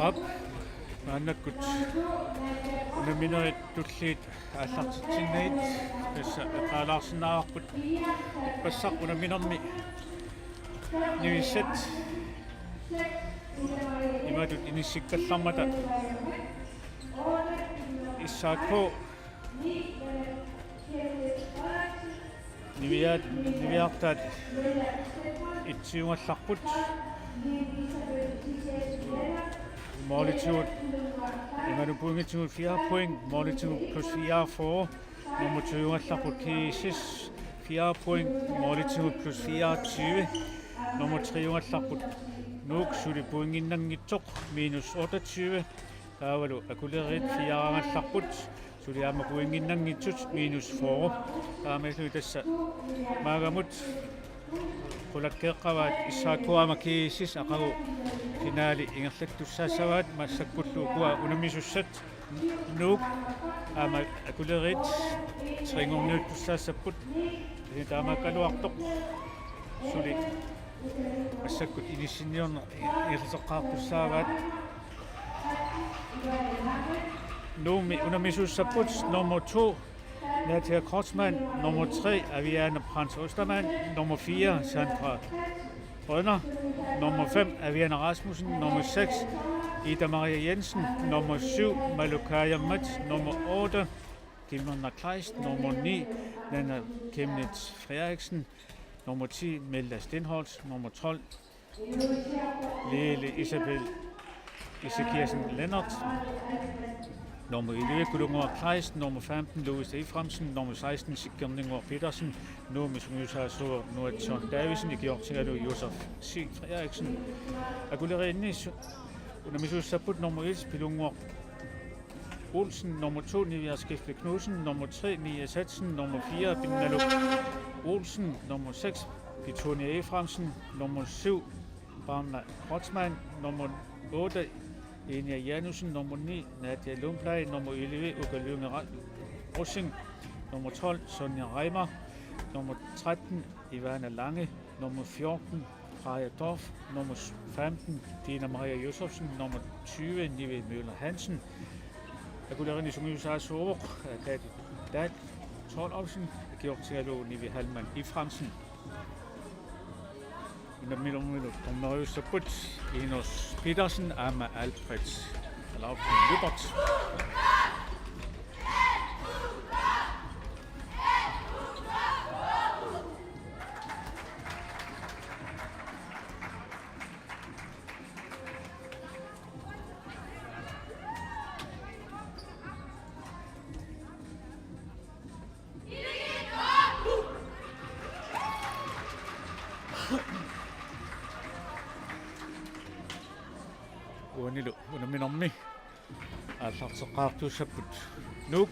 Up. Annakut. Unaminerit tulliit аллартитсиннагит тасса qaalaarsinnaarput иппассақ унаминерми нивиссат иматут иниссиккаллармата иссаакко нивиартаат итсиунгалларпут målitude иману пунгитсуут 4 point målitude plus 4 for nummer 20 allaput kisis 4 point målitude plus 24 nummer 3 allaput nuk suli punginnangitsoq minus 28 taavalu akulerit 4 allaput suli ama punginnangitsut minus 4 taamalu tassa maagamut qulakkeeqqavaat issaakkuama kisis aqagu finaali ingerlattussaasavaat massakkulluukua unamisussat nuuk ama akulerit tringorniuttussaasapput taamakaluartoq suli massakkut inissinniorna irliteqqaartussaavaat nuumi unamisussaput nummer 2 Nadia Kreutzmann, nummer 3 Aviane Prins Ostermann, nummer 4 Sandra Brønner, nummer 5 Aviane Rasmussen, nummer 6 Ida Maria Jensen, nummer 7 Malukaya Mats, nummer 8 Kim Kleist, nummer 9 Nana Kemnitz Frederiksen, nummer 10 Melda Stenholz, nummer 12 Lele Isabel Isekirsen Lennart, nummer 11 Gudrun Kleist, nummer 15 Louis Eframsen, nummer 16 Sigurd Petersen, nummer 17 John Davison, Georg Josef C. Frederiksen, Agulerini, Unamisussaput, nummer 1 Pilungur Olsen, nummer 2 Nivia Skifte Knudsen, nummer 3 Mia Satsen, nummer 4 Binaluk Olsen, nummer 6 Pitonia Eframsen, nummer 7 Barna Kreutzmann, nummer 8 Enia Janussen, nummer 9 Nadia Lundblad, nummer 11 Uga Lønge Russing, nummer 12 Sonja Reimer, nummer 13 Ivana Lange, nummer 14 Freja Dorf, nummer 15 Dina Maria Josefsen, nummer 20 Nive Møller Hansen, Agulerini Sumiusa Sorok, Dad Torlofsen, Georg Nive Halman Iframsen. Unamilumiluk Tomnøyusaput, Enos Petersen, Ama Alfred Laufen Lubert. Uanilu unaminormi аллартеққаартуссаппут нук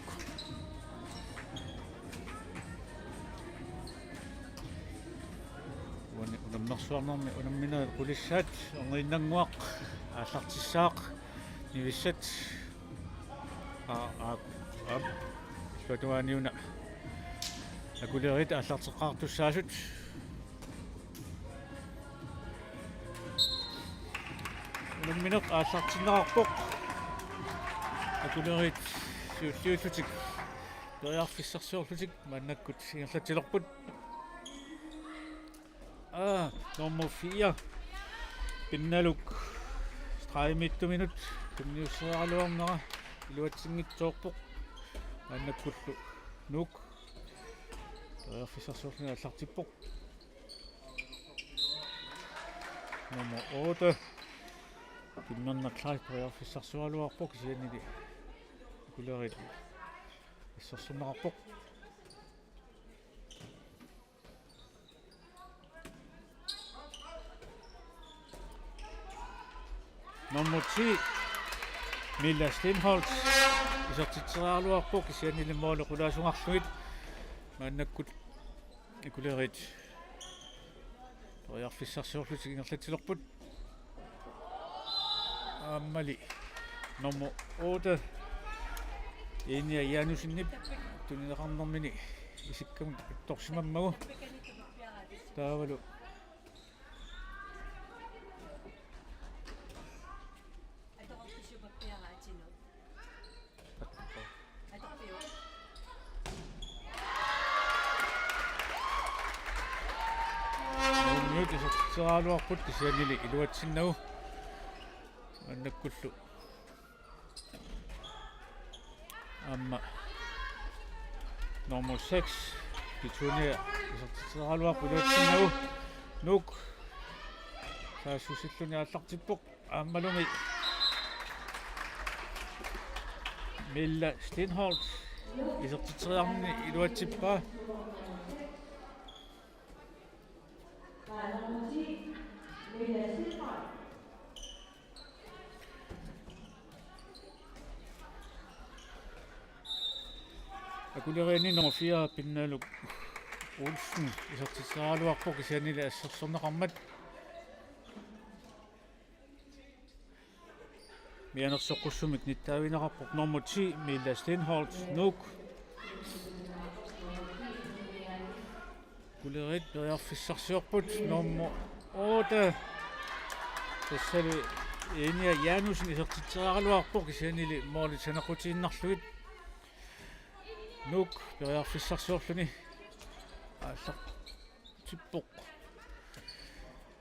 унамнерсуарнерми унаммина qulissаат орниннангуақ аллартиссаақ нивиссат сотуаниуна акулерит аллартеққаартуссаасут Minut аллартиннеқарпоқ акулерит сиуллиуллутик периарфиссарсиорлутик маннаккут сингерлатилерпут номер 4 пинналук 30 минут кумниуссераалуарнера илуатсингитсоорпоқ маннаккуллу нук периарфиссарсиорлуни аллартиппоқ номер 8 Kimmanna Kleipper fissarsualuarpoq siannili kulerit issarsunnerarpoq nummer 10 Milla Stenholz isartitseraluarpoq siannili moolequlaasungarluit maannakkut kulerit periarfissarsuorlutik ingerlatilerput Mali nummer 8 Enia Janusinip tunnerarnermini isikkam torsimammagu taavalu минут исертитсералуарпут кисианили илуатсиннагу аннаккуллу амма номер 6 Питуния исертитсералуарпут илуатсиннагу нук саасусиллуни аллартиппоқ ааммалуми Milla Stenholt исертитсериарни илуатсиппаа акулериани номер 4 пинналук Olsen исертитсералуарпо кисианили ассерсорнеқармат мианерсоққуссумик ниттаавинеқарпоқ номер 10 Milla Stenholt нук кулерит периарфиссарсиорпут номер 8 тассали Ения Janusен исертитсералуарпо кисианили моали санеқутииннарлугит нук периарфиссарсиорлуни ааллартиппоқ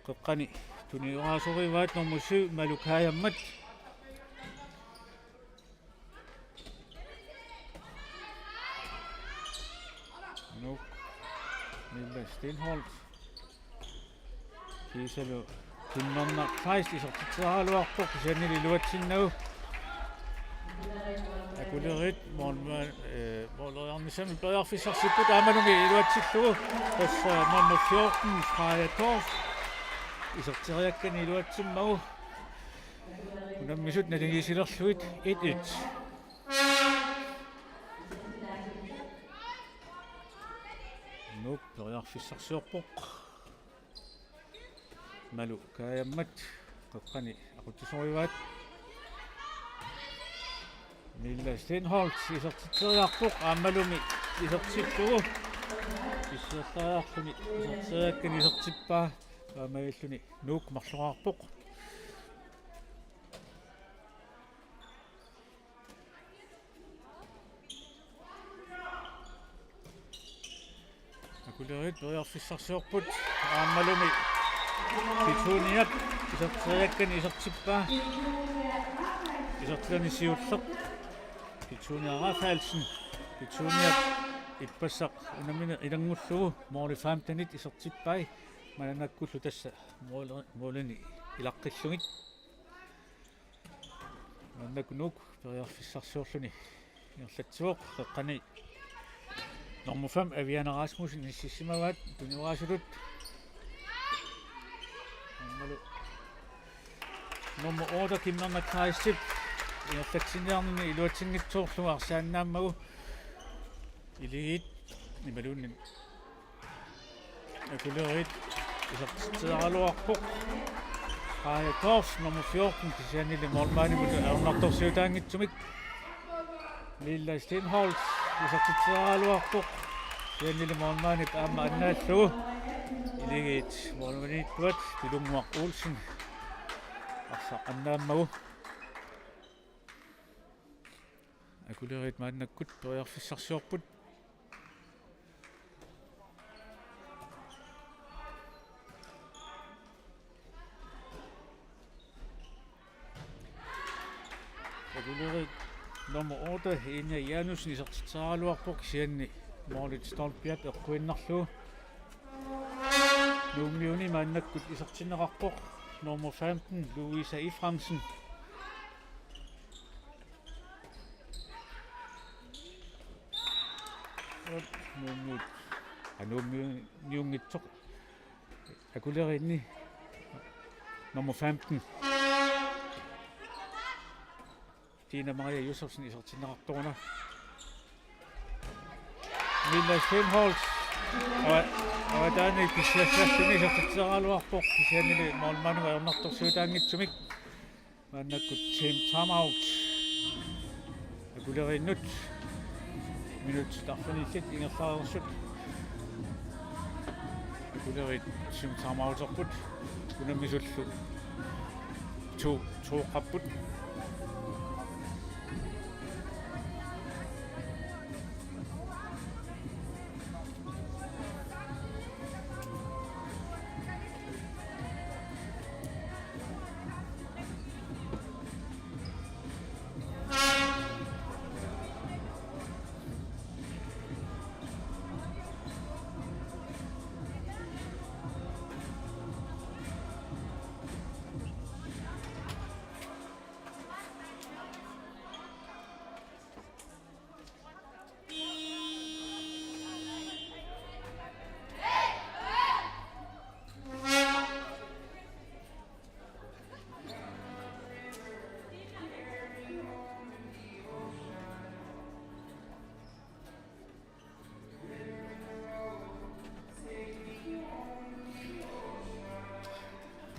қеққани туниураасориваат номер 7 малукаяммат нук Milla Stenholt кисалу киннернақ 16 исертитсералуарпоқ кисианили илуатсиннагу акулерит моллериарнисами периарфиссарсиппут аамалуми илуатсиллугу тасса номер 14 Freja Torp исертириаккани илуатсиммагу унаммисут налигисилерлугит 1-1 нук периарфиссарсиорпоқ малу каяммат қеққани ақутсориваат Milla Stenholt исертитсериарпоқ аамалуми исертиппугу иссерлаарлуни исертириаккани исертиппаа аамаиллуни нук марлораарпоқ акулерит периарфиссарсиорпут аамалуми Питуниап исертириаккани исертиппаа исертилани сиуллеқ Pitunia Rafaelsen Pitunia иппассақ унамина илангуллугу моорли 15 исертиппай мананаккуллу тасса моолани илаққиллугит маннакунук периарфиссарсиорлуни иерлатсуоқ қеққани номер 5 Aviana Rasmussen иссисимаваат туниураасулут номер 8 Kimberna Kajstip иерлатсиниарнини илуатсингитсоорлугу арсааннааммагу илигит нималуунни акулерит исертитсералуарпоқ Freja Torp номер 14 кисианили мормаанимуту арнарторсиутаангитсумик Milla Stenholt исертитсералуарпоқ кисианили мормаанип аама аннааллугу илигит морманиттуат пилунгуар Olsen арса аннааммагу акулерит мааннаккут периарфиссарсиорпут акулерит номер 8 Enia Janusен исертитсералуарпоқ кисианни Morligt Stolpjat эққуиннарлугу нуумиуни мааннаккут исертинеқарпоқ номер 15 Louisa Iframsen нуумиунгитсоқ акулеринни номер 15 Tina Maria Josefsen исертинеқарторуна Milla Stenholt Аватаани киссиассассуни исертитсералуарпоқ кисианили моолмануга ернарторсуутаангитсумик мааннаккут team timeout акулериннут минут тарфаниллит ингерлаарерсут акулерит team timeout-орпут унаммисуллу тууққаппут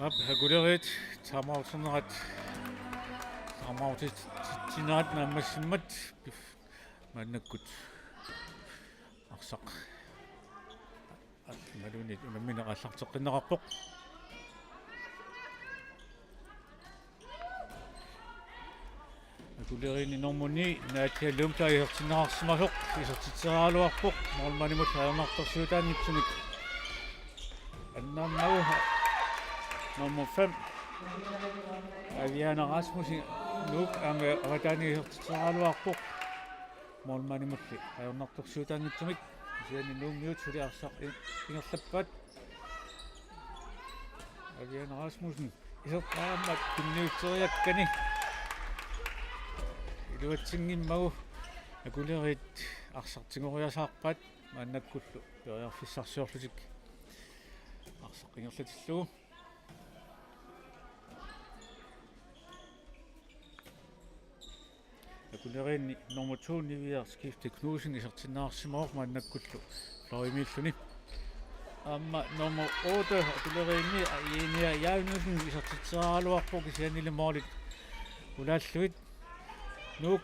Ап хагулерит тамаутсунерат тамаутит тинаат наммассиммат маннаккут арсақ малунит унаммина аллартеққиннеқарпоқ агулерини нормуни наатиаллум таиертиннеқарсимасоқ исертитсераалуарпоқ норманимут хаернарторсуутааннитсуник аннааммау nummer 5 Aviana Rasmussen nuuk anga rataniisertitseraaluarpoq molmanimulli ajornartorsuutaannittumik siani nuummiut suliarsaq ingerlappaat Aviana Rasmussen isertaammat kunniutseriakkani iluatsingimmagu akulerit arsartingoriasaarpaat maannakkullu periarfissarsiorlutik arsaq ingerlatillugu Akulerini nummer 2 niviar skifte Knudsen isertinnaarsimaor maannakkullu florimilluni amma nummer 8 akulerini iinia Jaunussen isertitseraaluarpoq isianilimorlit ulaalluit nuuk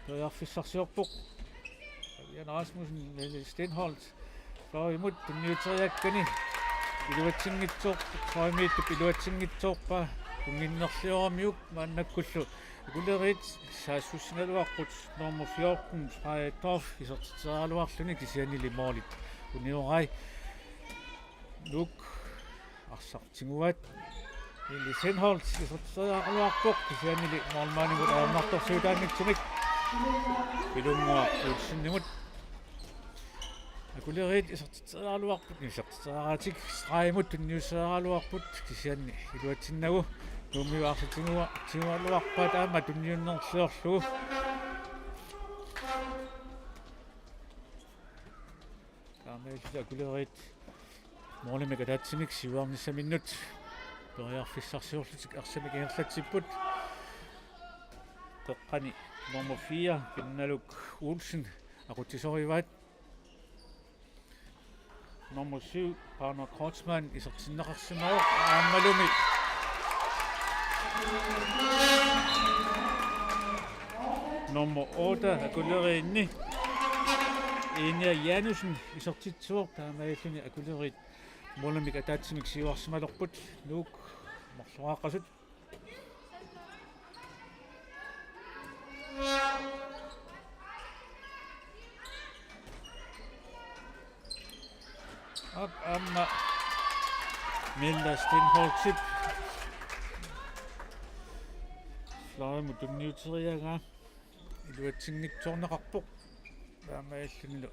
periarfissarsiorpoq Jan Rasmussen Lille Stenholt florimut tunniuteriakkani iluatsingitsoor florimillup iluatsingitsoorpa kunginnerlioramiuk maannakkullu Akulerit saassussingaluarput nummer 14 fra Torf isertitseraaluarluni kisianilimorlit uniorai nuk arsartinguat Lille Stenholt isertitseraaluarpoq kisianili normaalimut ajornartorsuutaannittumik ilungua ulsinnimut Akulerit isertitseraaluarput isertitseraatik straimut tunniusseraaluarput kisianni iluatsinnagu Nuummiuarsitingua tingualuarpaat aama tunniunnersiorlugu Kaamaillu akulerit morlimika taatsimik siuarnissaminnut periarfissarsiorlutik arsamik ingerlatsipput teqqani nummer 4 Pinnaluk Olsen aqutisorivaat nummer 7 Parner Kreutzmann isertinneqarsimaor aammalumi nummer 8 akulerini Inia Janussen isertitsuor taamailluni akulerit morlimik ataatsimik siuarsimalorput nuuk morluaqasut Op amma Milla Stenholtsip Florimut tunniuteriaga iluatsingitsoorneqarpoq taamaillunilu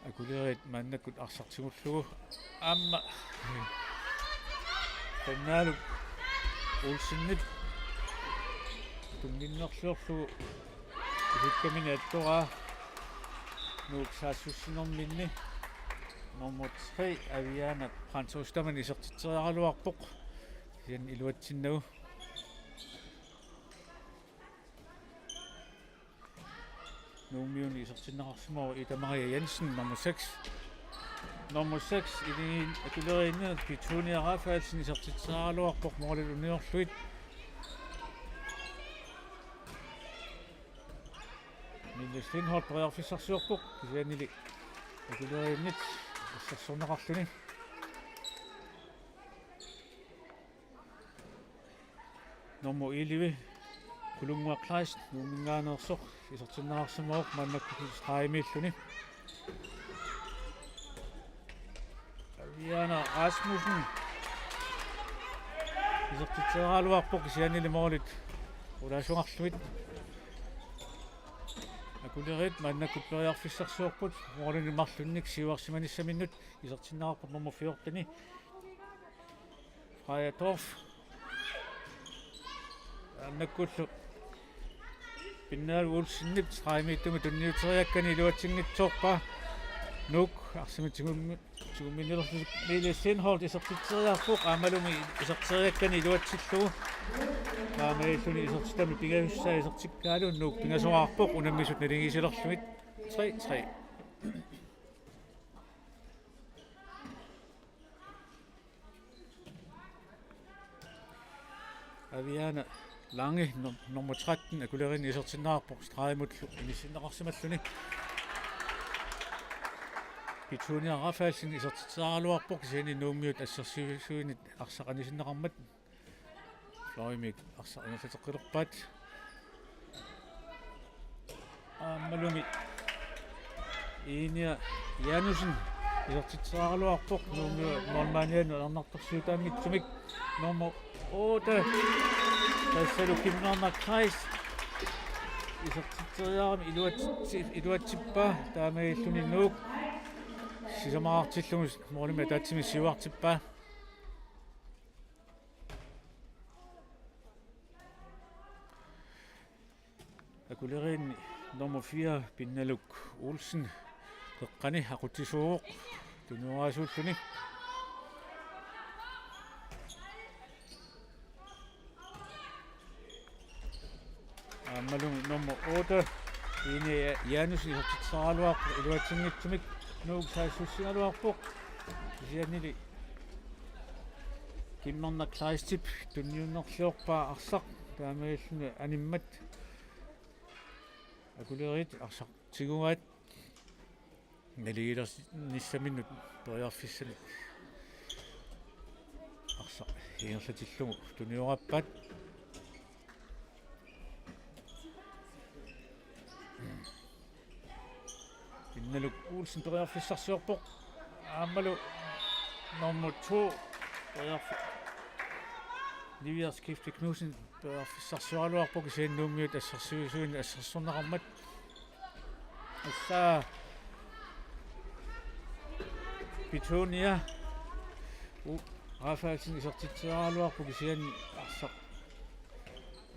akulerit maannakut arsartigullugu amma tannaaluk Olsinnit tunninnerluorlugu isukkamini attoraa nuuk saassussinerminni nummer 3 Aviana Franzostammen isertitseraaluarpoq sian iluatsinnagu Nuummiuni isertinneqarsimaor Ida-Maria Jensen nummer 6 nummer 6 ili akulerini Petunia Rafaelsen isertitseraaluarpoq morlit uniorluit Lille Stenholt periarfissarsiorpoq kisianili akulerinit isersorneqarluni nummer 11 Kulungua Kleist nuumingaanersoq isertinneqarsimaoq maannakkutis qaimilluni Aviana Rasmussen isertitseraaluarpoq kisianilimorlit ulaasuqarluit akulerit maannakkut periarfissarsiorput morlinimarlunnik siuarsimanissaminnut isertinneqarput nummer 14 Freja Torf annakkullu Pinnaluk Olsinnit straimiittumu tunniuteriakkani iluatsingitsoorpa nuuk arsimitsigumminerlusuk Lille Stenholt isertitseriarpoq aamalumi iserteriakkani iluatsillugu kaamailluni isertitami pingahussaa isertikkaalu nuuk pingasoraarpoq unammisut nalingiisilerlumit 3-3 Aviana Lange nummer 13 Akulerin isortinnaarpoq straimutllu inissinneqarsimalлuni Pituniarafaalsin isortitsaaraluarpoq siani nuummiut assarsuisuinit arsaqanisinneqarmat Floimik arsaqanertateqqilerpaat Malumi Inia Janusen isortitsaaraluarpoq nuummiut normanianu arnartorsuutaangitsumik nummer 8 Tassalu Kimnorna Kreis isortiteriarami iluatsippa taamailluni nuuk sisamaartillumus moolimi taatsimi siuartippa Akulerin nummer 4 Pinnaluk Olsen qeqqani aqutisuuq tunuaraasuulluni Ammalum nummer 8 Ine Janus isortitsaaraluarpoq iluatsingitsumik nuuk saassussigaluarpoq siannili Kimnorna Kleistip tunniunnerliorpaa arsaq taamailluni animmat Akulerit arsaq tiguat naligilers nissaminut toriarfissani arsaq higerlatillugu tuniorappat Pinnaluk Olsen toriarfissarsuarpoq aammalu nummer 2 toriarfi Liviers Kifte Knudsen toriarfissarsualuarpoq isiannuummiut assarsuisuin assarsorneqarmat assa Pitunia Rafaalsin isortitsaaraluarpoq isiani arsaq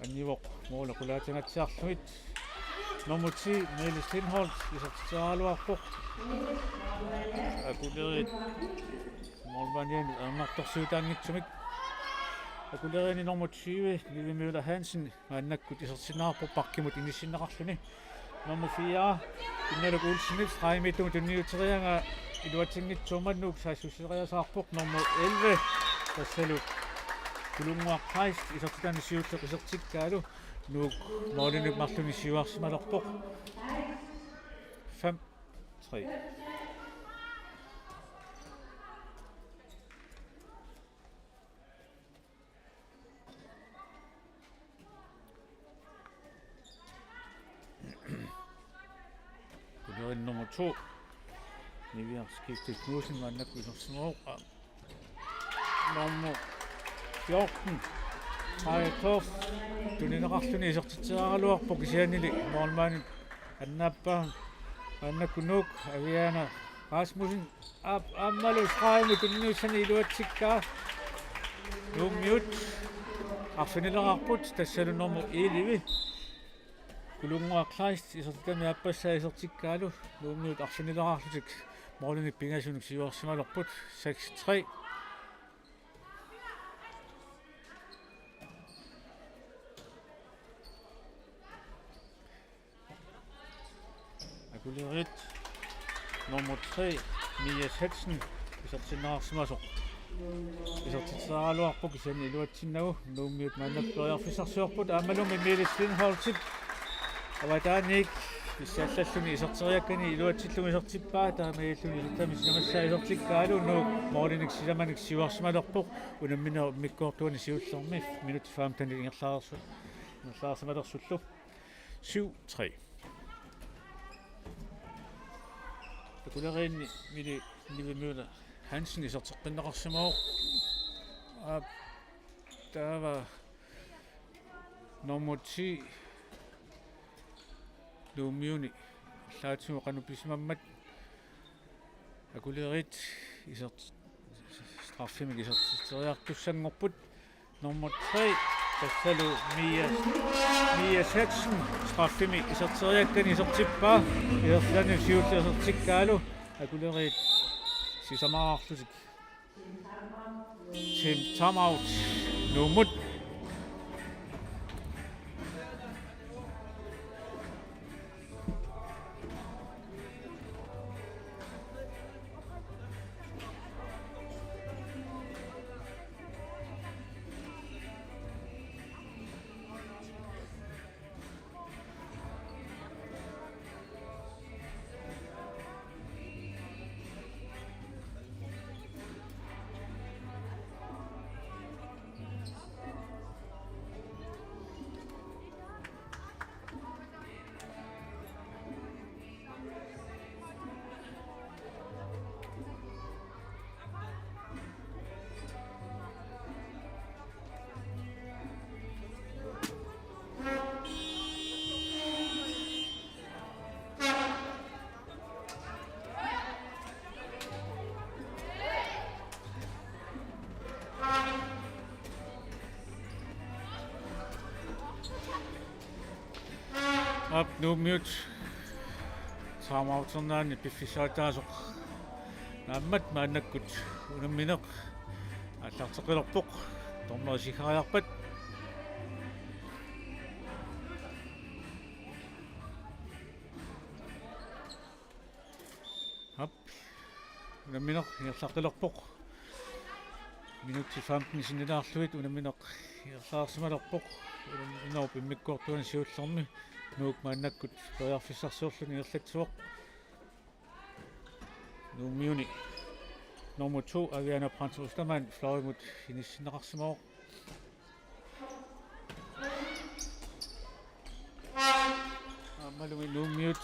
annivoq moolaqulaatangatsiarlumit nummer 10 Melis Lindholz isortitsaaraluarpoq Akulerit Molvanian arnartorsuutaangitsumik Akulerini nummer 20 Livi Møller Hansen annakkut isortitsaaraluarpoq parkimut inissinneqarluni nummer 4 Pinnaluk Olsen straimittung tunniuterianga iluatingitsuumannuuk saassusseriasaarpoq nummer 11 Tassalu Kulunguaq Kreis isortitani siulleq isortikkaalu nuuk moolinuk marluni siuarsimalerpoq 5-3 Kulerin nummer 2 Liviers Kifte Knudsen annakkut isortitsaaraluarpoq nummer 14 Trætof tunnineqarluni isortitsaaraluarpoq isiannili normaalni annaappa annakkunuk Aviana Rasmussen ammalu straimu tunniussani iluatsikkaa nuummiut arfinilerarput tassalu nummer 11 Kulunguaq Kleist isortitami appassaa isortikkaalu nuummiut arfinilerarlutik moolinik pingasunuk siuarsimalerput 6-3 Akulerit nummer 3 Mias Hetsen isortinnaarsimasoq isortitsaaraluarpoq isiani iluatsinnagu nuummiut mannapperiarfissarsuarput aammalumi Melis Lindholzip avataannik issallalluni isorteriakkani iluatillumi isortippaa taamailluni iluttami sinamassaa isortikkaalu nuuk moolinik silamanik siuarsimalerpoq unammina mikkoortuani siullermi minut 15 ingerlaarsimalersullu 7-3 Akulerini Livi Møller Hansen isorteqqinnaqarsimaoq taava nummer 10 Luummiuni laatimu qanupissimammat Akulerit straffimik isorteriartussangorput nummer 3 Tassalu Mias Hetsen straffimik isorteriakkani isortippaa isortilani siulli isortikkaalu Akulerit sisamaarlusik timeout nummut Up nuummiut saamauternaani piffisaataasoq naammat maannakkut unammineq аллартеқилерпоқ торнерисихариарпат ап унамминеқ иерлақилерпоқ минутти 15 синилаарлуит унамминеқ иерлаарсималерпоқ унамминеқ пиммиккуартуани сиуллерми нуук мааннаккут периарфиссарсуурлуни иерлатсуоқ нуумиуни nummer 2 Aviana Pranz-Ostermann fløj mod finishsinneqarsimaoq ammalumi nuummiut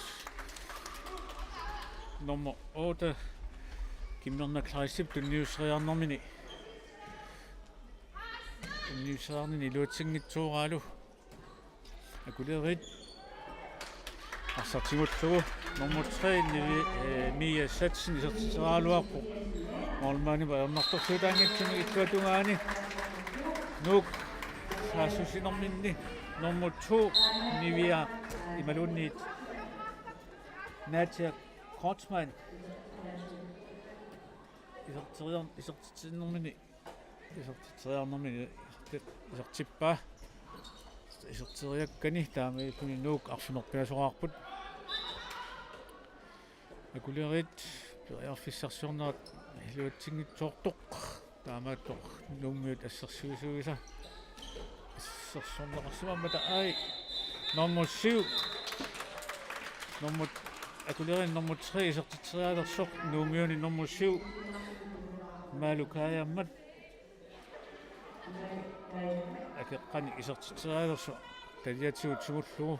nummer 8 Kimmerna Kleisip tunniusriarnermini tunniusriarnini luutsinngitsuuraalu akulerit arsartimutlugu nummer 3 Mia Satsen isertiteraaluarpu Molmani var martorsuutaangatsumi ittuatungaani nuuk saasusinerminni nummer 2 Nivia imalunniit Nadia Kortsmann isertiternermini isertippa iserteriakkani taamiilluni nuuk arsunerpiasoraarput akulerit periarfissarsuornerat илуатсингитсоортоқ таамааттоқ нууммиут ассерсуисуиса ассерсорнеқарсимаммата ай номер 7 номер акулерин номер 3 исертитсериалерсоқ нууммиуни номер 7 малукаяммат акеққани исертитсериалерсо талиатсуут сигуллугу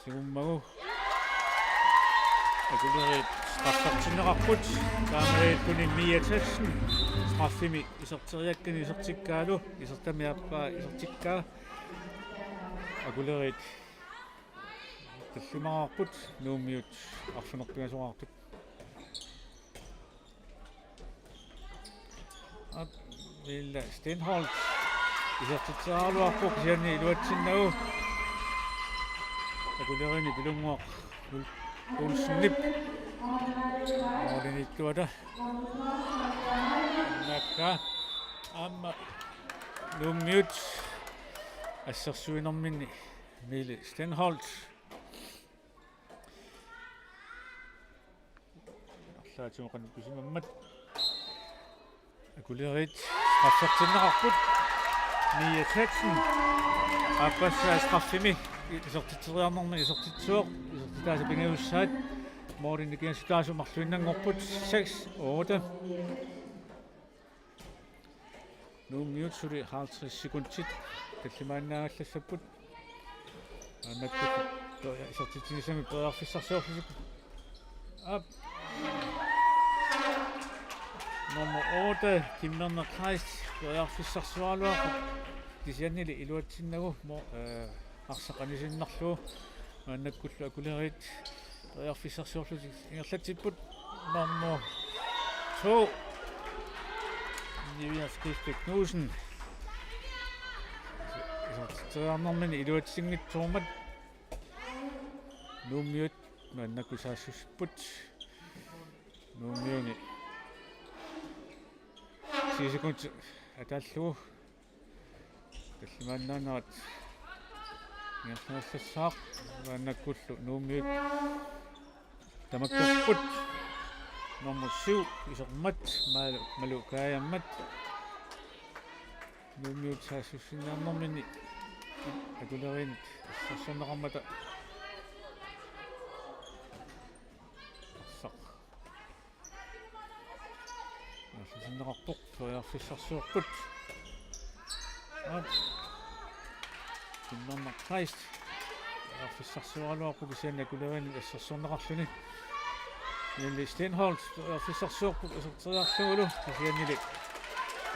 сигуммагу акулерит Straffsartinnerarput taamareitpuni Mia Satsen straffimi iserteriakkani isertikkaalu isertamiappaa isertikkaa akulerit tallumararput nuummiut arsunerpigasoraartut at Villa Stenholt isertitseraaluarpuk sianni iluatsinnagu akulerini pilunguaq ulsnip Ordenittuada nakka amma nuummiut assersuinerminni Mille Stenholt arlaatimuqan kusimammat akulerit straffsertinnerarput Mia Satsen appassa straffimi isertitteriarnermi isertitsuoq isertitaasa pingiussaat Morten igen staasu marluinnangorput 6 8 nuummiut suli 50 sekundtit tallimaannaallassaput annakkut isertitinisami periarfissarsuorlusuk up nummer 8 Kimmerna Kleist periarfissarsualuaqut tisiannili iluatsinnagu arsaqanisinnerlu annakkullu akulerit periarfissarsuorlusik ingerlatsiput nummer 2 Nivia Knudsen isertiternermini iluatsingitsuurmat nuummiut maannakkusaassut nuummiuni 10 sekund ataallugu tallimaannaanarat ingerlassassaaq maannakkullu nuummiut tamakkarput nummer 7 isermat malukaaямmat nuummiut saassussinnаарnermini akulerin assarsorneqarmata arsaq assarsorneqarpoq periarfissarsuorput Kimmerna Kleist periarfissarsualuarpuk isianni akulerin assarsorneqarluni Mille Stenholt periarfissarsuorpuk iserteriarlugulu isiannili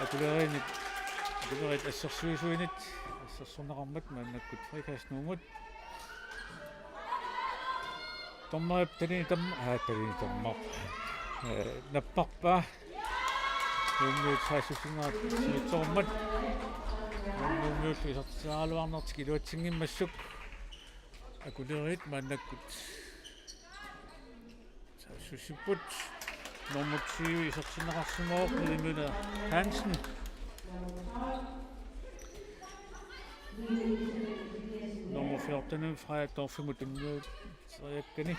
akulerin akulerit assersuisuinit assarsorneqarmat maannakkut frikasnuumut tommaap talini tamma napparpa nuummiut saassusinnerat siitsormat nuummiut iserteraaluarnertik iluatsingimmassuk акулеrit мааннаккут сусиппут nummer 20 исертинеқарсимаоқ Limøller Hansen nummer 14 Freja Dorfimut Sariakkani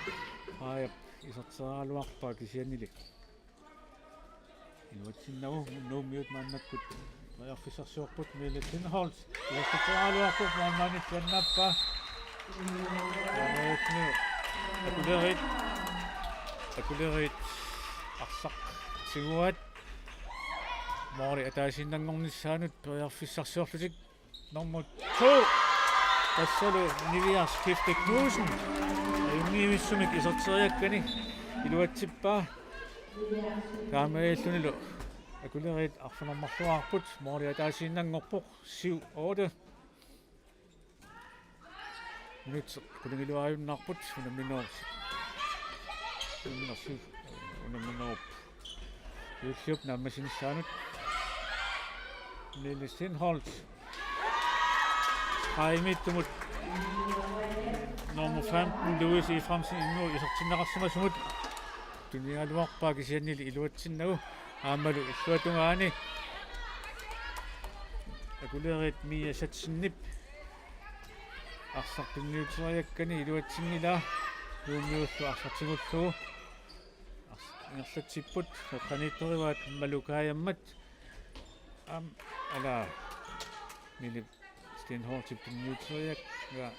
Freja isarteraaluarpaa kisiannili inuatsinnagu nuumiut maannakkut Riarfissarsuarput Mille Tinholt isarteraaluarput maanmaanittuannaappa akulerit arsaq siguat moori ataasinnangornissaanut Riarfissarsuarlutik nummer 2 tassalu Nivias Kifte Knudsen ayungiimissumik iserteriakkani iluatsippaa kaamaallunilu akulerit arfunermarluarput moori ataasinnangorpoq 7-8 minut kulingiluajunnaarput unamminor YouTube nammasinsaanut Lille Stenholt Haimittumut nummer 15 Louis i fremtiden nu isertinneqarsimasumut tunialuarpaa kisiannili iluatsinnagu aammalu illuatungaani akulerit Mia Satsinnip arsartunniuteriakkani iluatsinnila luumiullu arsartigullugu ingerlatsipput qaniittorivaat malukaaямmat ala Mille Stenholt tunniuteriak ja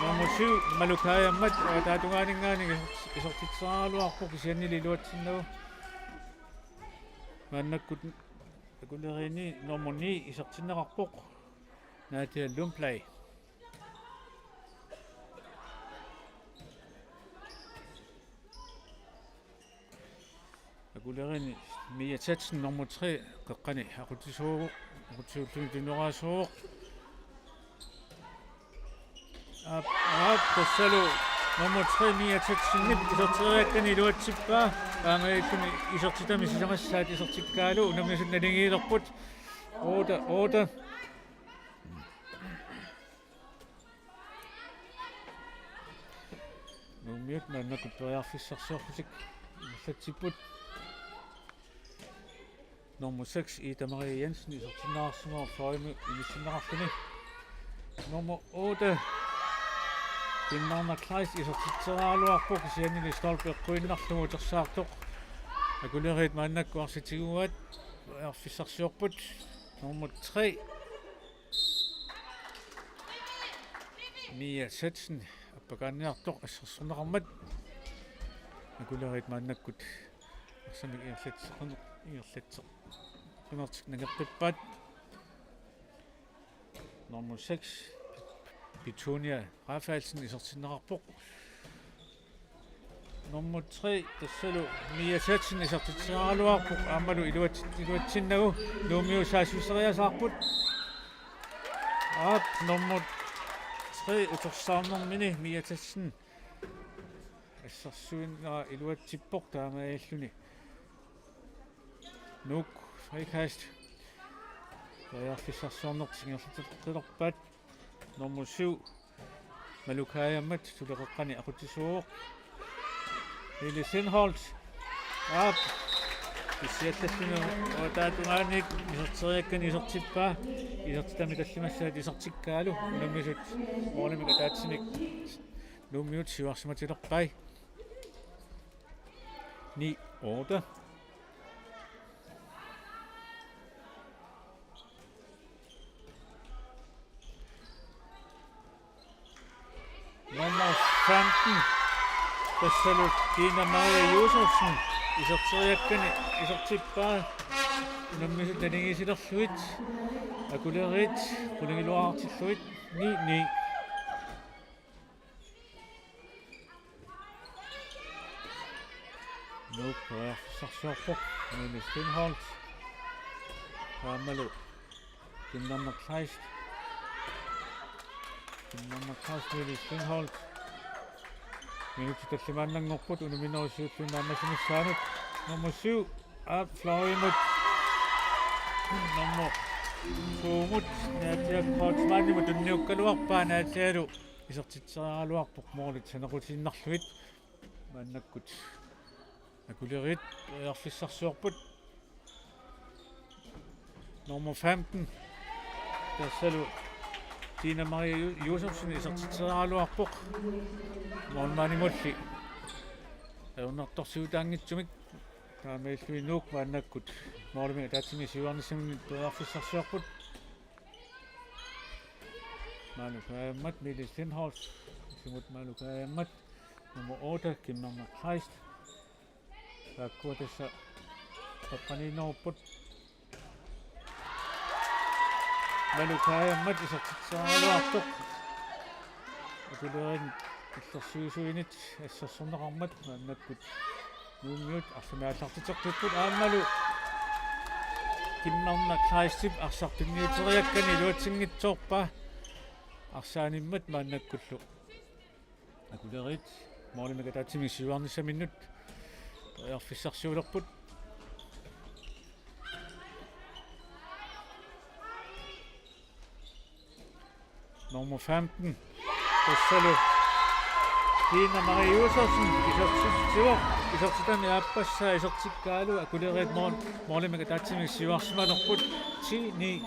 nummer 7 malukaaямmat taatungaaningaani isortitsaaluarpoq kisiannili iluatsinnagu maannakkut akulerini nummer 9 isertinneqarpoq Nadia Lumplay akulerini Mia Tatsen nummer 3 qaqqani aqutisuugu aqutisuullunutineraasuuq tassalu nummer 3 Mia Tatsen iserteriakkani iluatsippaa aamaalluni isertitami sisangassaat isertikkaalu unamnisut nalingiilerput 8 numiut maannakut Riarfissarsuarlutik illatsipput nummer 6 Ida Marie Jensen isertinneqarsimaaq Fløjme ilissinneqarluni nummer 8 Kinnarna Kleis isertitseraaluarpoq kisiannili Stolberg quinnarlugu tersaartoq akulerit maannakku arsitiguat Riarfissarsuarput nummer 3 Mia Tatsen appakanniartoq assarsuneqarmat akulerit maannakkut arsamik igerlatseq qinartik nagerpippaat nummer 6 Petunia Rafaelsen isertinneqarpoq nummer 3 tassalu Mia Tatsen isertitseraaluarpoq aammalu iluatsinnagu luumiusaasusseriasaarput nummer 3 utorsaarnermini Mia Tatsen assarsuinera iluatsippoq taamaalluni nuk frikast Riarfissarsuarnertingerluteqqilerpaat nummer 7 malukaaямmat tuleqeqqani aqutisuuq Lille Stenholt issiallallunu taatungaanik iserteriakkani isertippaa isertitami tallimassaat isertikkaalu unammisut moolimika taatsimik luumiut siuarsimatilerpai 9-8 nummer 15 tassalu Tina Maria Josefsen iserteriakkani isertippaa unammisut nalingiisilerluit akulerit qulingiluaartilluit 9-9 nuk Riarfissarsuarpoq Mille Stenholt aammalu Kinnarna Kleis Mille Stenholt minuutti tallimaannangorput unaminerussuutluunnaammasinussaanut nummer 7 Fløjmut nummer Tuumut naatiakkautmaani tunniukkaluarpaa naatialu isertitserialuarpoq moolit sanequtinnarluit maannakkut akulerit erfissarsuarput nummer 15 tassalu Tina Maria Josefsen isertitserialuarpoq moormaanimulli aunartorsiutaangitsumik taamailluinuuk maannakkut moorimi taatsimi siuarnissamini tuarfissarsuarput Malukaammat Mille Stenholz simut Malukaammat nummer 8 Kimmerner Kleist takkua tässä taqqaniineruput Malukaammat isertitserialuartoq akulerin illersuusuinit assarsorneqarmat maannakkut nuummiut arsamaallartitertupput aammalu Kimmerner Kleistip arsartunniuteriakkani luatsingitsoorpa Arsaanimmat maannakkullu akulerit moolimaka taatsimi siuarnissaminnut erfissarsuulerput nummer 15 tassalu Tina Maria Josefsen isertitami aappassaa isertikkaalu akulerit moolimaka taatsimi siuarsmalerput 10-9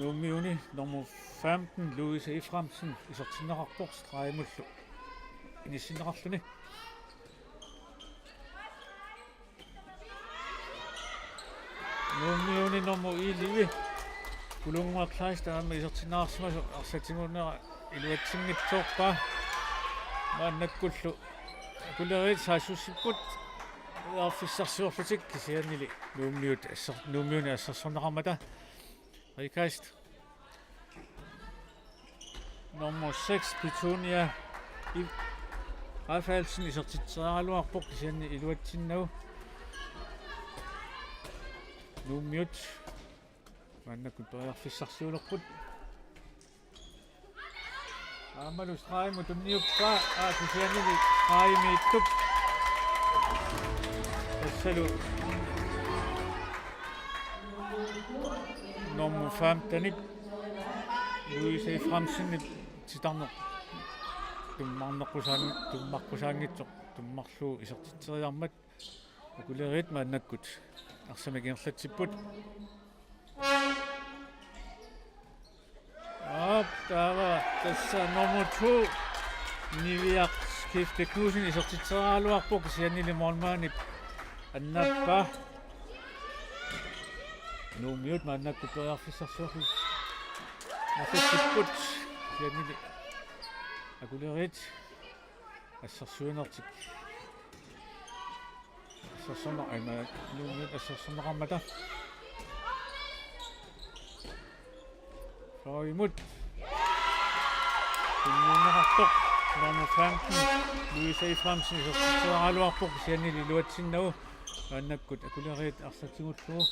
Nummiuni nummer 15 Louise Eframsen isertinnerarpoq straimullu inissinnerarluni Nummiuni nummer 11 Kulunguar Kleist taama isertinnaarsimasu arsatinguunera iluatsingitsoorpa maannakkullu akulerit saasussipput erfissarsuorlutik kisiannili nummiuni assarsorneqarmata Rikast nummer 6 Petunia Rafaelsen isertitserialuarpoq kisianni iluatsinnagu nummiut maannakkut periarfissarsuulerput aamalu straimu tunniuppaa kisiannili straimiittup tassalu nummer 15 Louise Eframsen titarneq tummarqusaangitsoq tummarluu isertitseriarmat akulerit maannakkut arsamagierlatsipput taava tassa nummer 2 Niviaq Skifte Knudsen isertitserialuarpoq kisiannili moormaanip annappa Nummiut maannakkut periarfissarsuorlu nafissipput siannili akulerit assarsuinertik assarsorner aima nummiut assarsorneqarmata soimut tunnuunerartoq nummer 15 Louise Eframsen isertitserialuarpoq siannili luatsinnagu maannakkut akulerit arsatsigullugu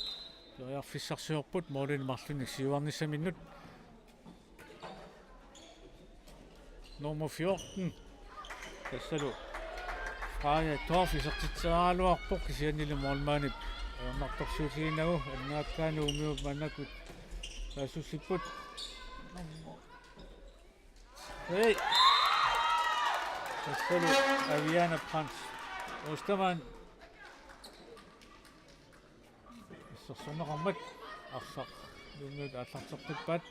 periarfissarsuorput moolin marlunik siuarnissaminnut nummer 14 tassalu Freja Torf isertitserialuarpoq kisiannili moormaanip ernartorsuutiinagu annaakkaanu umiut maannakkut saasussipput hei tassalu Aviana Prans Ostermann Sorsorneqarmat arsaq nummiut аллартертиппаат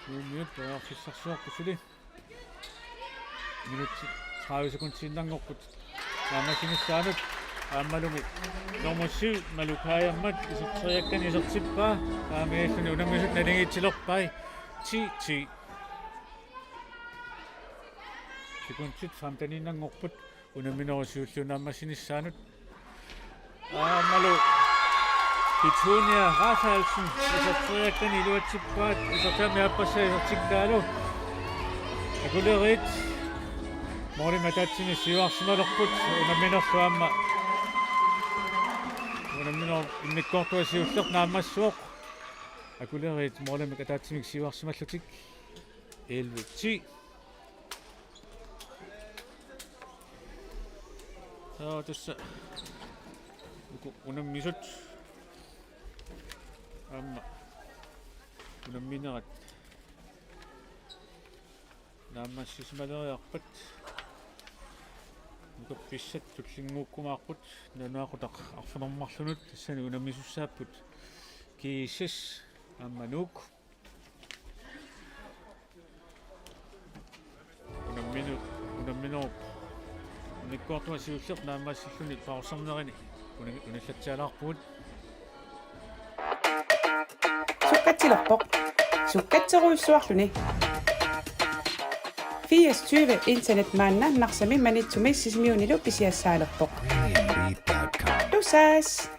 nummiut periarfissarsuorpusuli minut 30 sekundsinnarngorput naamasinissaanut aammalumi nummer 7 Malukaammat iserteriakkani isertippaa aamialluni unammisut nalingiittilerpai 10-10 sekundsit 15 unamminerisuullunaammassinissaanut aammalu Petunia Rafaelsen iserteriakkani iluatsippaat isertaami aappassaa isertikkaalu akulerit moorima taatsini siuarsimalerput unamminerluaamma unamminor immikkoortua siullernaammassuoq акулериит моламик атаатсимик сиварсималлутик 11:10. Tässä unammisut amma unamminerat naammassismaleriarpat nukapissat tullinguukkumaarput nanuaqutaq arfunermarlunut tassani unammisussaaput kiissas amma nuuk unamminerup nikkuartuma siulleq naammassilluni paarsernerini unallatsaalаарput Sukkatsilerpoq sukkatseruissuarluni 24 internetmaannaarnarsami manitsumiissisimiunilu pisiassaalerpoq tusas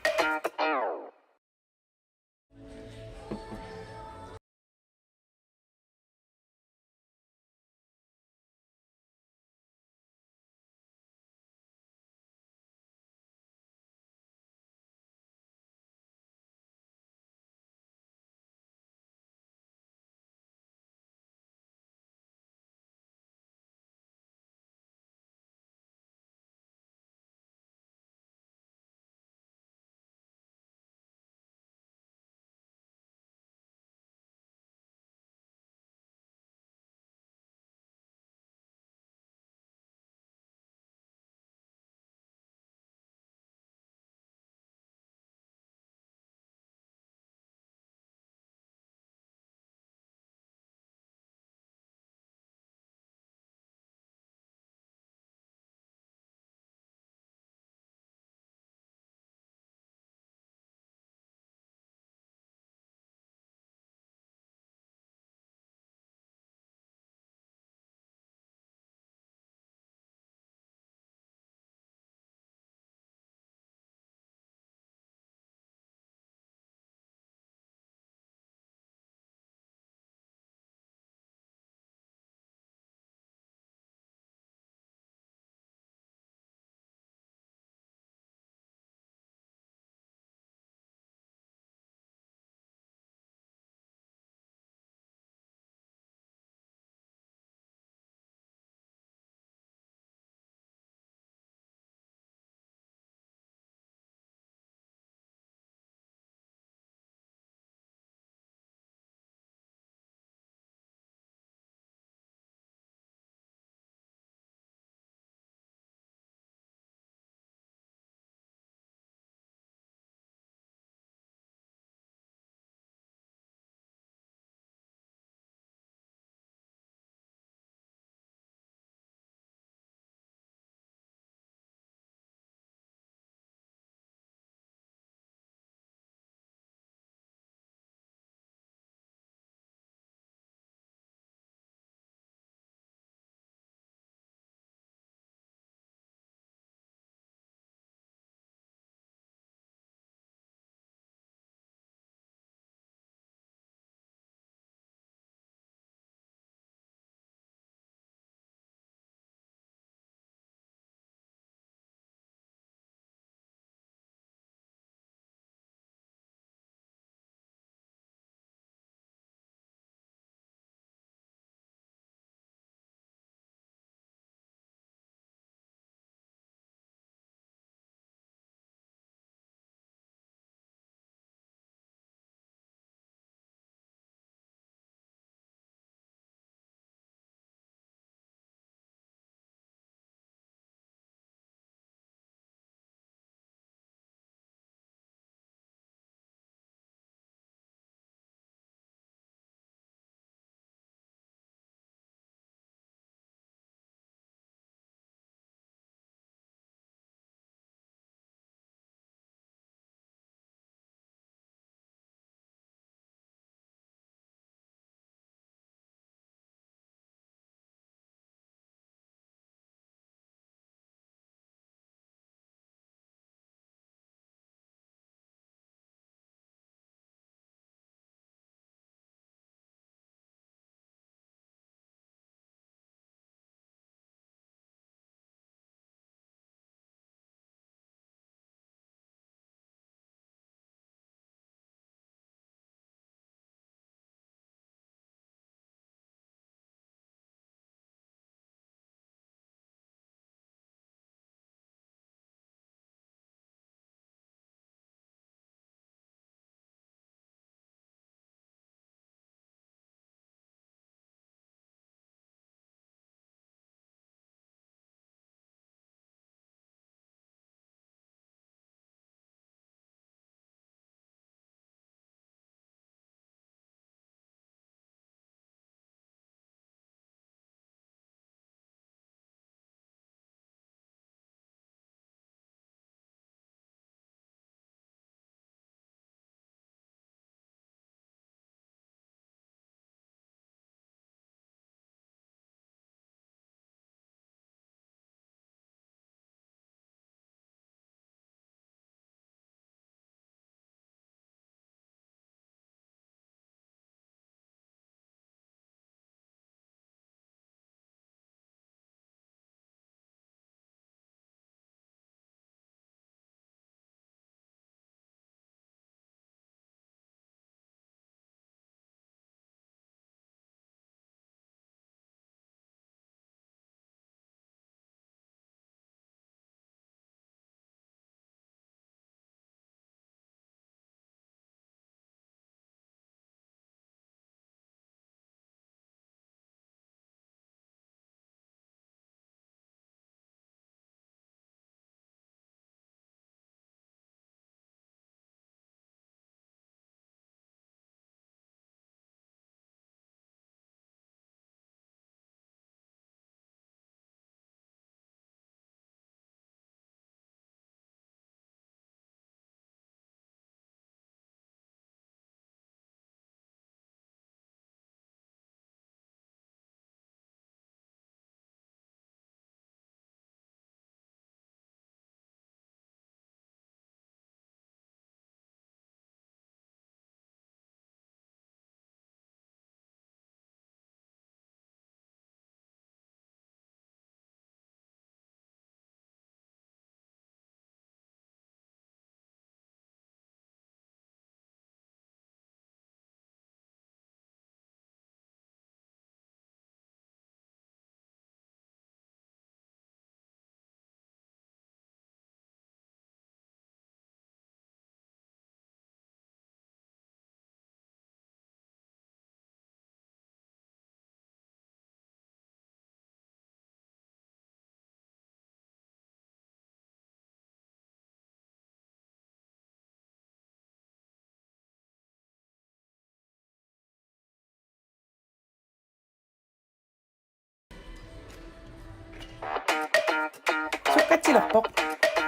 Sukkatilorpoq.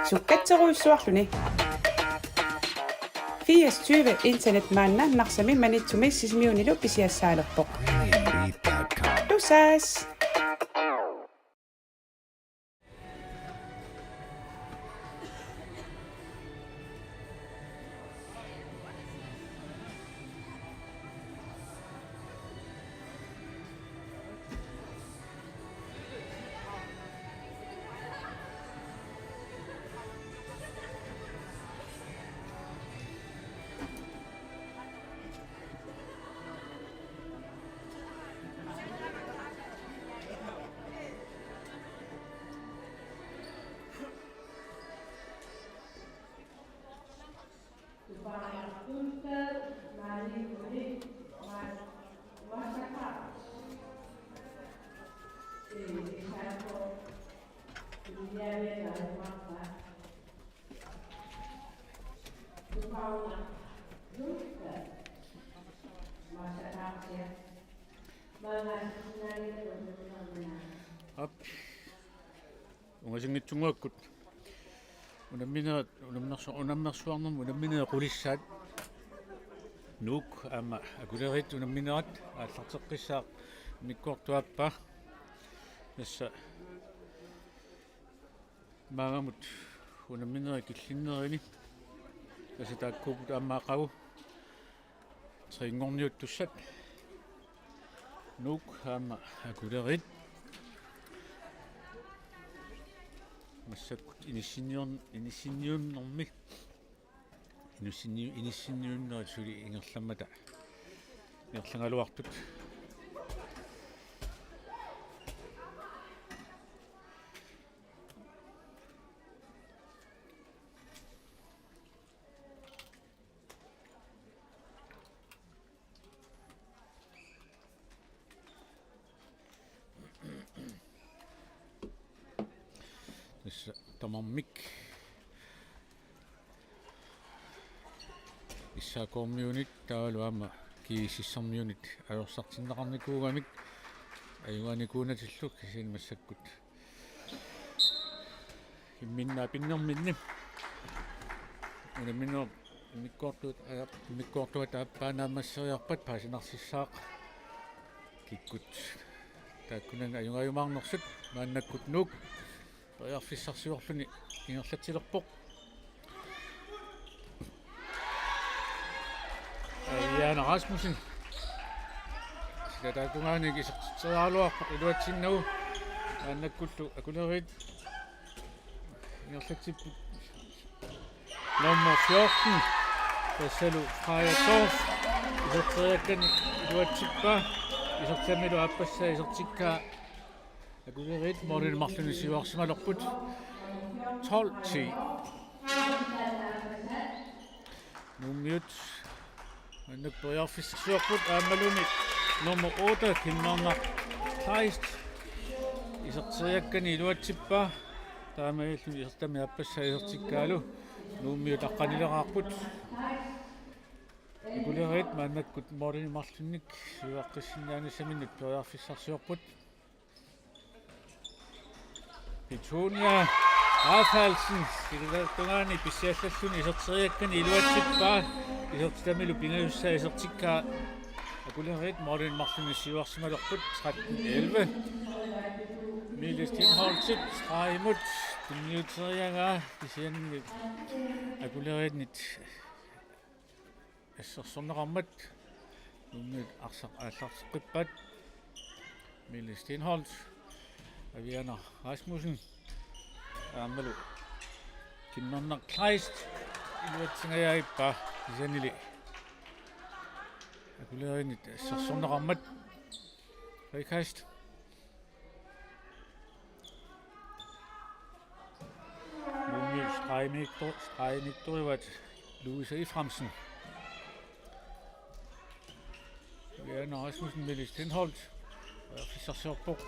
Sukkateruissuarluni. 24 internetmaanna narsami manitsumi sismiunilu pisiassaalerpoq. Tusas. Op. Ungasingitsunguakkut. Unammersuarnum unamminea qulissaat. Nuuk ama akulerit unamminerat aallarteqqissaaq mikkuartuappa. Nassa maagamut unamminea killinnerini. Nassa taakkuuput ammaaqagu. Triingorniuttussat. Nuuk ama akulerit массаккут инисинниуннэрми инисинниуннери ингерламмата ингерлангалуартут тамаммик иссаакоормиунит таалуама киисиссармиунит аёрсартиннеқарникуугамик аюаникуунатиллук кисин массаккут имминнаа пиннерминни унаминер миккуартуат ааппаанаамассериарпат паасинарсиссаақ киккут тааккунан аюнгаюмаарнерсут мааннаккут нук Riarfissarsiorluni ingerlatsilerpoq. Jana Rasmussen. Sida taakungaani kisertiarialuarpoq iluatsinnagu aannakkullu akulerit ingerlatsipput nummer 14 tassalu Freja Torf iserteriakkani iluatsippa isertamilu appassa isertikkaa akulerit moril marluni siuarsimalerput 12-10 nummiut annaktoriarfissarsuarput aammaluni nummer 8 Kimmarnaq Kleist iserteriakkani iluatsippa taamailluni isertami appassa isertikkaalu nummiut aqqanilerarput akulerit maannakkut moril marlunik siuaqqissinnaanisaminut toriarfissarsuarput Petunia Rafaelsen Silvertungani Pisiallalluni iserteriakkani iluatsippaa isertamilu pingalussa isertikkaa akulerit morlin marluni siuarsimalerput 13-11 Miles Tinholtsit straimut pinniuterianga pisianni akuleritnit assersorneqarmat nummit aallarteqippat Miles Tinholt Aviana Rasmussen aammalu Kimmarnaq Kleist iluatsingajaippa isanili akuleerinit assersorneqarmat Rikast nummi Streiniktorivat Louise Eframsen Aviana Rasmussen Miles Tinholt Fissersorpoq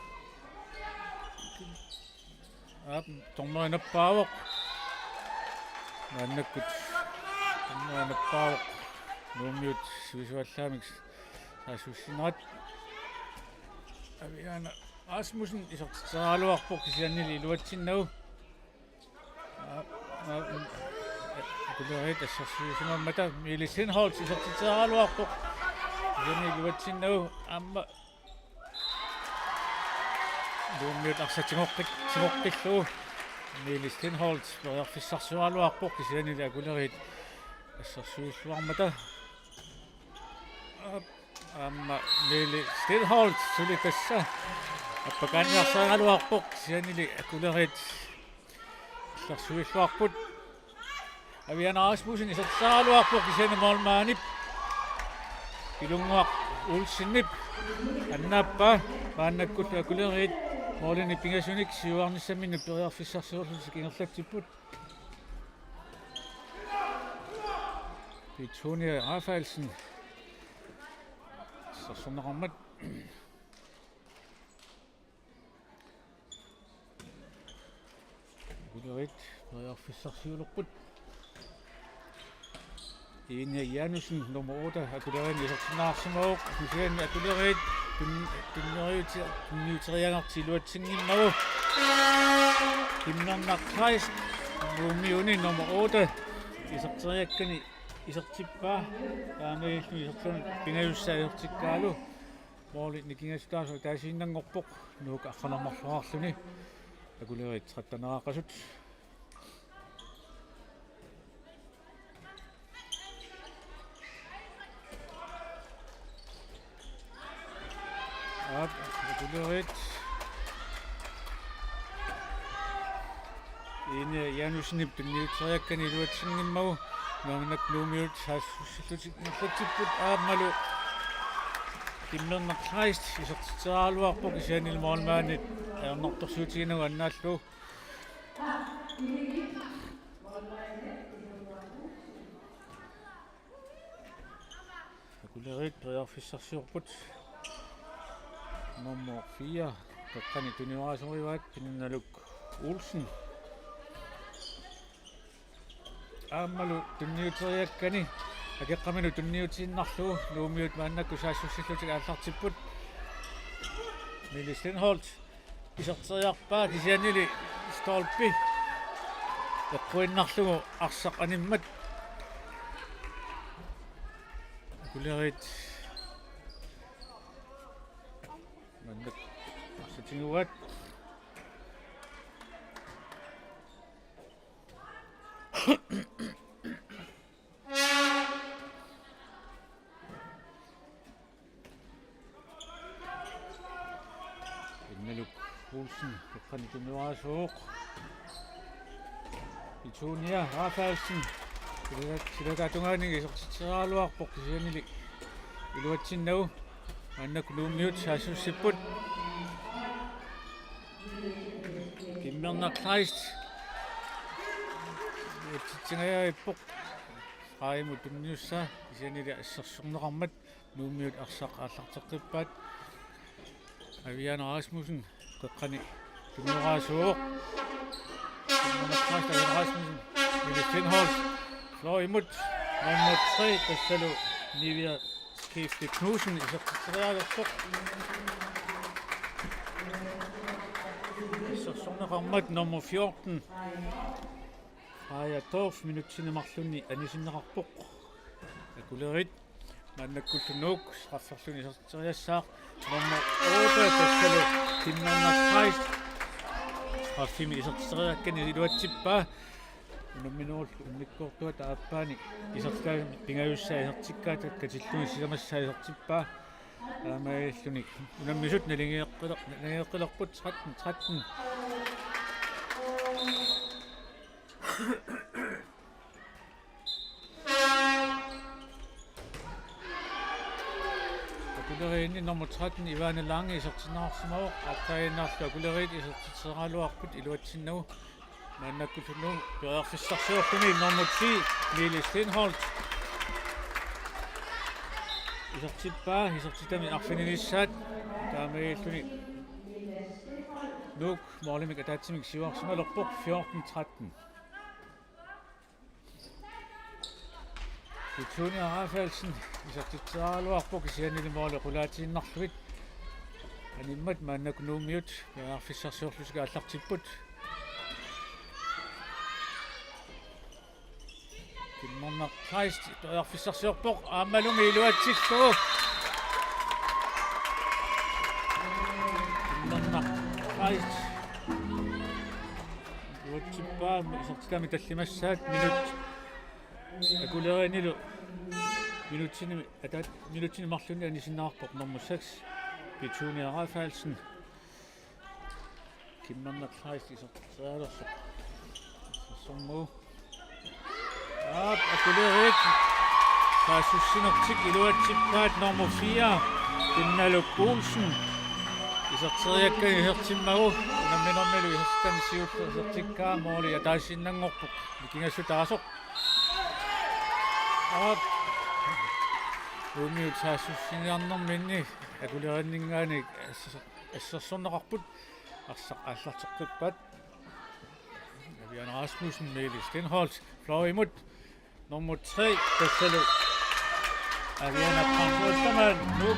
Tornerinappaawoq naannakkut tornerinappaawoq nuummiut suisuallaamik saasussinerat Aviana Rasmussen isertiterialuarpoq kisiannili iluatsinnagu Akulerit assarsuusumammata miilissinholt isortiteraluarpoq yani luatsinnagu amma luummiut arsatigoqqillugu miilissinholt periarfissarsualuarpoq kisianili akulerit assarsuussuarmata amma miilissinholt sulitassa appakaanniarsaagaluarpoq kisianili akulerit assarsuussuarput Aviana Rasmussen isortiteraluarpoq kisiani moolmaanip ilunguaq ulsinnip annaappa paannakkut akulerit moolini pingasunik siuarnissamminnu periarfissarsuurlusi kingerlatsiput Petronia Rafaelsen sarsornerarmat akulerit periarfissarsuulerput Inia Janussen nummer 8 akulerin isortinaarsumauq kisiani akulerit tunniuteriangartiluatsinngimmagu Kimnernerkreis Rumiuni nummer 8 isorteriakkani isortippaa taamillu isortun pingajussaajortikkaalu mooli nikingastaasu taasiinnangorpoq nuuk arqanermarluarluni akulerit trattaneraaqasut akulerit Inia Janussenip tunniuteriakkani iluatsinngimmagu Nangnak nuumiut haassussallutignarlatsipпут aammalu Kimnernerkreis isortiteraluarpoq kisianil moolmaanit aernertorsuutiginugu annaallu akulerit periarfissarsuurput nummer 4 taqqani tuniuaasorivaat pinnaluk Olsen aammalu tunniuteriakkani akeqqaminu tunniutiinnarlugu luumiut maannakku saassussallutiga aallartipput Miilissinholt isorteriarpaa kisianili stolpi eqquinnarlugu arsaqanimmat akulerit mannak arsatinguat Innaluk Olsen taqqani tunniuaasuuq Petronia Rafaelsen silakaatungaani isortiteraluarpoq kisianili iluatsinnagu annakku luummiut haassussipput Kimnernerkreis titsingajaippoq qaimu tunniussa kisianili assarsornerarmat luummiut arsaqaallarteqqippaat Aviana Rasmussen taqqani tunniuaasuuq Kimnernerkreis Aviana Rasmussen Miilissinholt Florimut nummer 3 tassalu Nivia Skifte Knudsen isortiteraluarpoq Sorsornerarmat nummer 14 Freja Torf minutsinnemarlunni anisinnerarpoq akulerit maannakkullunuuk straffarluni isorteriassaaq nummer 8 tassalu Kimnernerkreis straffimi isorteriakkani iluatsippaa unamminuul unnikkortuat aappaani isortaa pingajussaa isortikkaat katillugi silamassaa isortippaa aamailluni unammisut nalingeeqqilerput 13 akulerini nummer 13 Ivane Lange isortinaarsumauq aqtainnaarlu akulerit isortiteraluarput iluatsinnagu maannakkullunugu periarfissarsuorluni nummer 10 Miilissinholt isortippaa isortitami arfininissaat taamailluni nuuk moolimik ataatsimik siuarsumalerpoq 14-13 Petronia Rafaelsen isortiteraluarpoq kisianili mooli qulaatiinnarluvit animmat maannakku nuummiut periarfissarsuorlusiga аллартиппут Kimmarnaqlaist toiarfissarsiorpoq aammalumi iluatsilluu Kimmarnaqlaist iluatsippaami isortilami tallimassaat minut akuleriinilu minuttini marluni anisinnaarpoq nummer 6 Petunia Rafaelsen Kimmarnaqlaist isortiseraalersuq sommu akulerit kaasussinertik iluatsippaat nummer 4 Pinnaluk Olsen isorteriakkani hertimmagu unamminermilu iherstanisiullersertikkaa mooli ja taasinnangorpuq mikingassutaasoq umiut saasussiniarnerminni akulerinningaani assersorneqarput аллартеққиппат Avian Rasmussen Meli Stenholz Fløjmut nummer 3 Besselu Avian Frank nu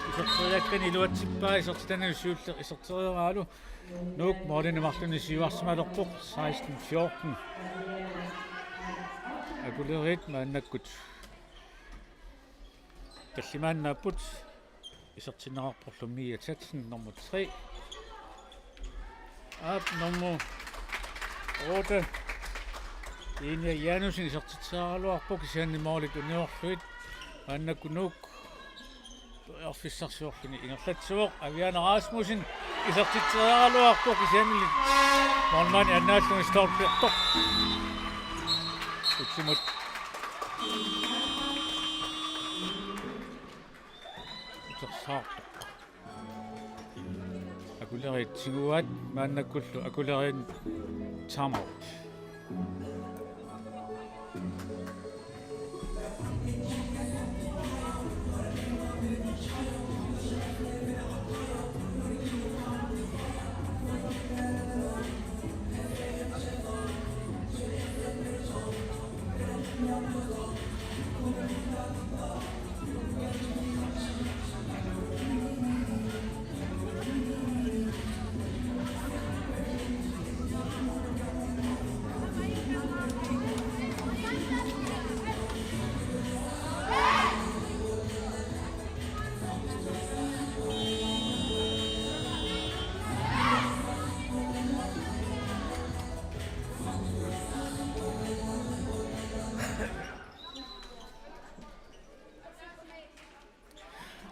isorteriakkani iluatsippaa isortitanisuuller isorterioraalu nuuk Morten Martin siuarsimalerpoq 16-14 akulerit maannakkut tallimaannaaput isortinnerarporlumia Tatsen nummer 3 nummer 8 Enia Janussen isortitseraaluarpoq isiannimaorlit uniorluit maannakkunuk toiarfissarsuorluni ingerlatsuoq Avian Rasmussen isortitseraaluarpoq isiannili mormani annaalluni stortlertoq utsimut utersaartoq akulerit siguat maannakkullu akulerin timeout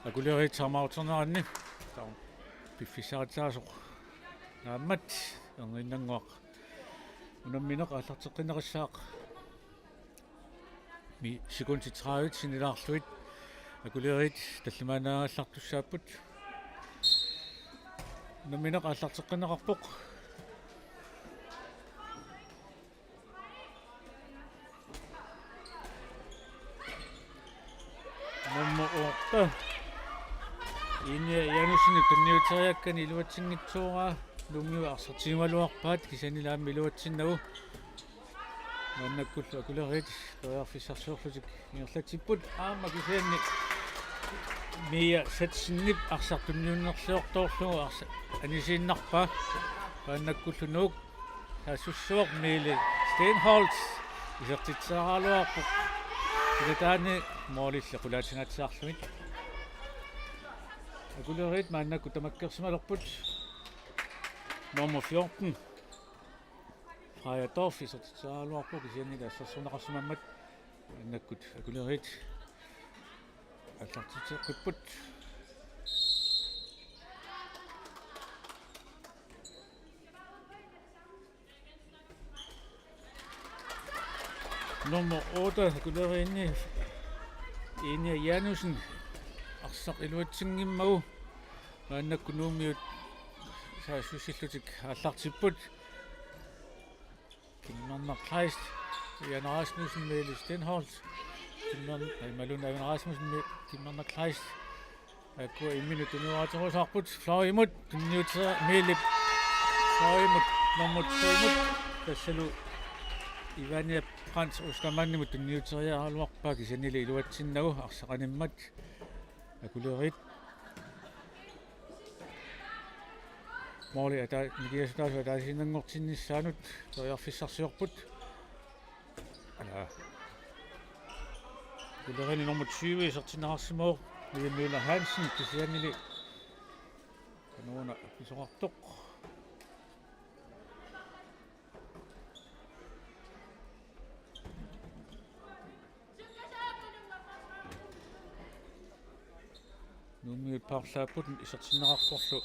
akulerit timeouternerani taun piffissaritaasoq naammat eringanguaq unammineq аллартеққинерисsaaq mi sekunti 30 sinilaarluit akulerit tallimaanaagallartussaapпут unammineq аллартеққинеқарпоқ nummer 8 Enia Janussen tunniuteriakkani iluatsingitsuuraa lumiu arsertimaluarpaat kisanilaammi iluatsinnagu maannakkullu akulerit toiarfissarsuorlutik ingerlatipput aamma kisianni mia satsinnip arsartunniunnerluortoorlugu anisiinnarpaa maannakkullu nuuk taassussuoq Meli Stenholz isertitseraaluarpoq ilataani moolille qulaatsingaatsaarlumit akulerit maannakku tamakkersimalerput nummer 14 Freja Dorf isortitseraaluarpoq isiannila assarsuneqarsimammat maannakkut akulerit аллартитеққиппут nummer 8 akulerini Enia Janussen arsaq iluatsingimmagu maannakku nuumiut saasusillutik аллартиппут Kimmarnaqlaist Avian Rasmussen Meli Stenholz malun Avian Rasmussen Kimmarnaqlaist akkua imminut unuaterusarput Fløjmut tunniutser Meli Fløjmut nummer 2 tassalu Ivania Frans uskamannimut tunniuteriaaluarpaa kisanili iluatsinnagu arsaqanimmat akulerit mooli ata mikiasutaasu ataasinnangortinnissaanut toiarfissarsiorput ala Kullerini nummer 20 isartinaqarsimoo Møller Hansen kisiannili kanuuna pisoqartoq nummiut parlaaput isartinaqartorlu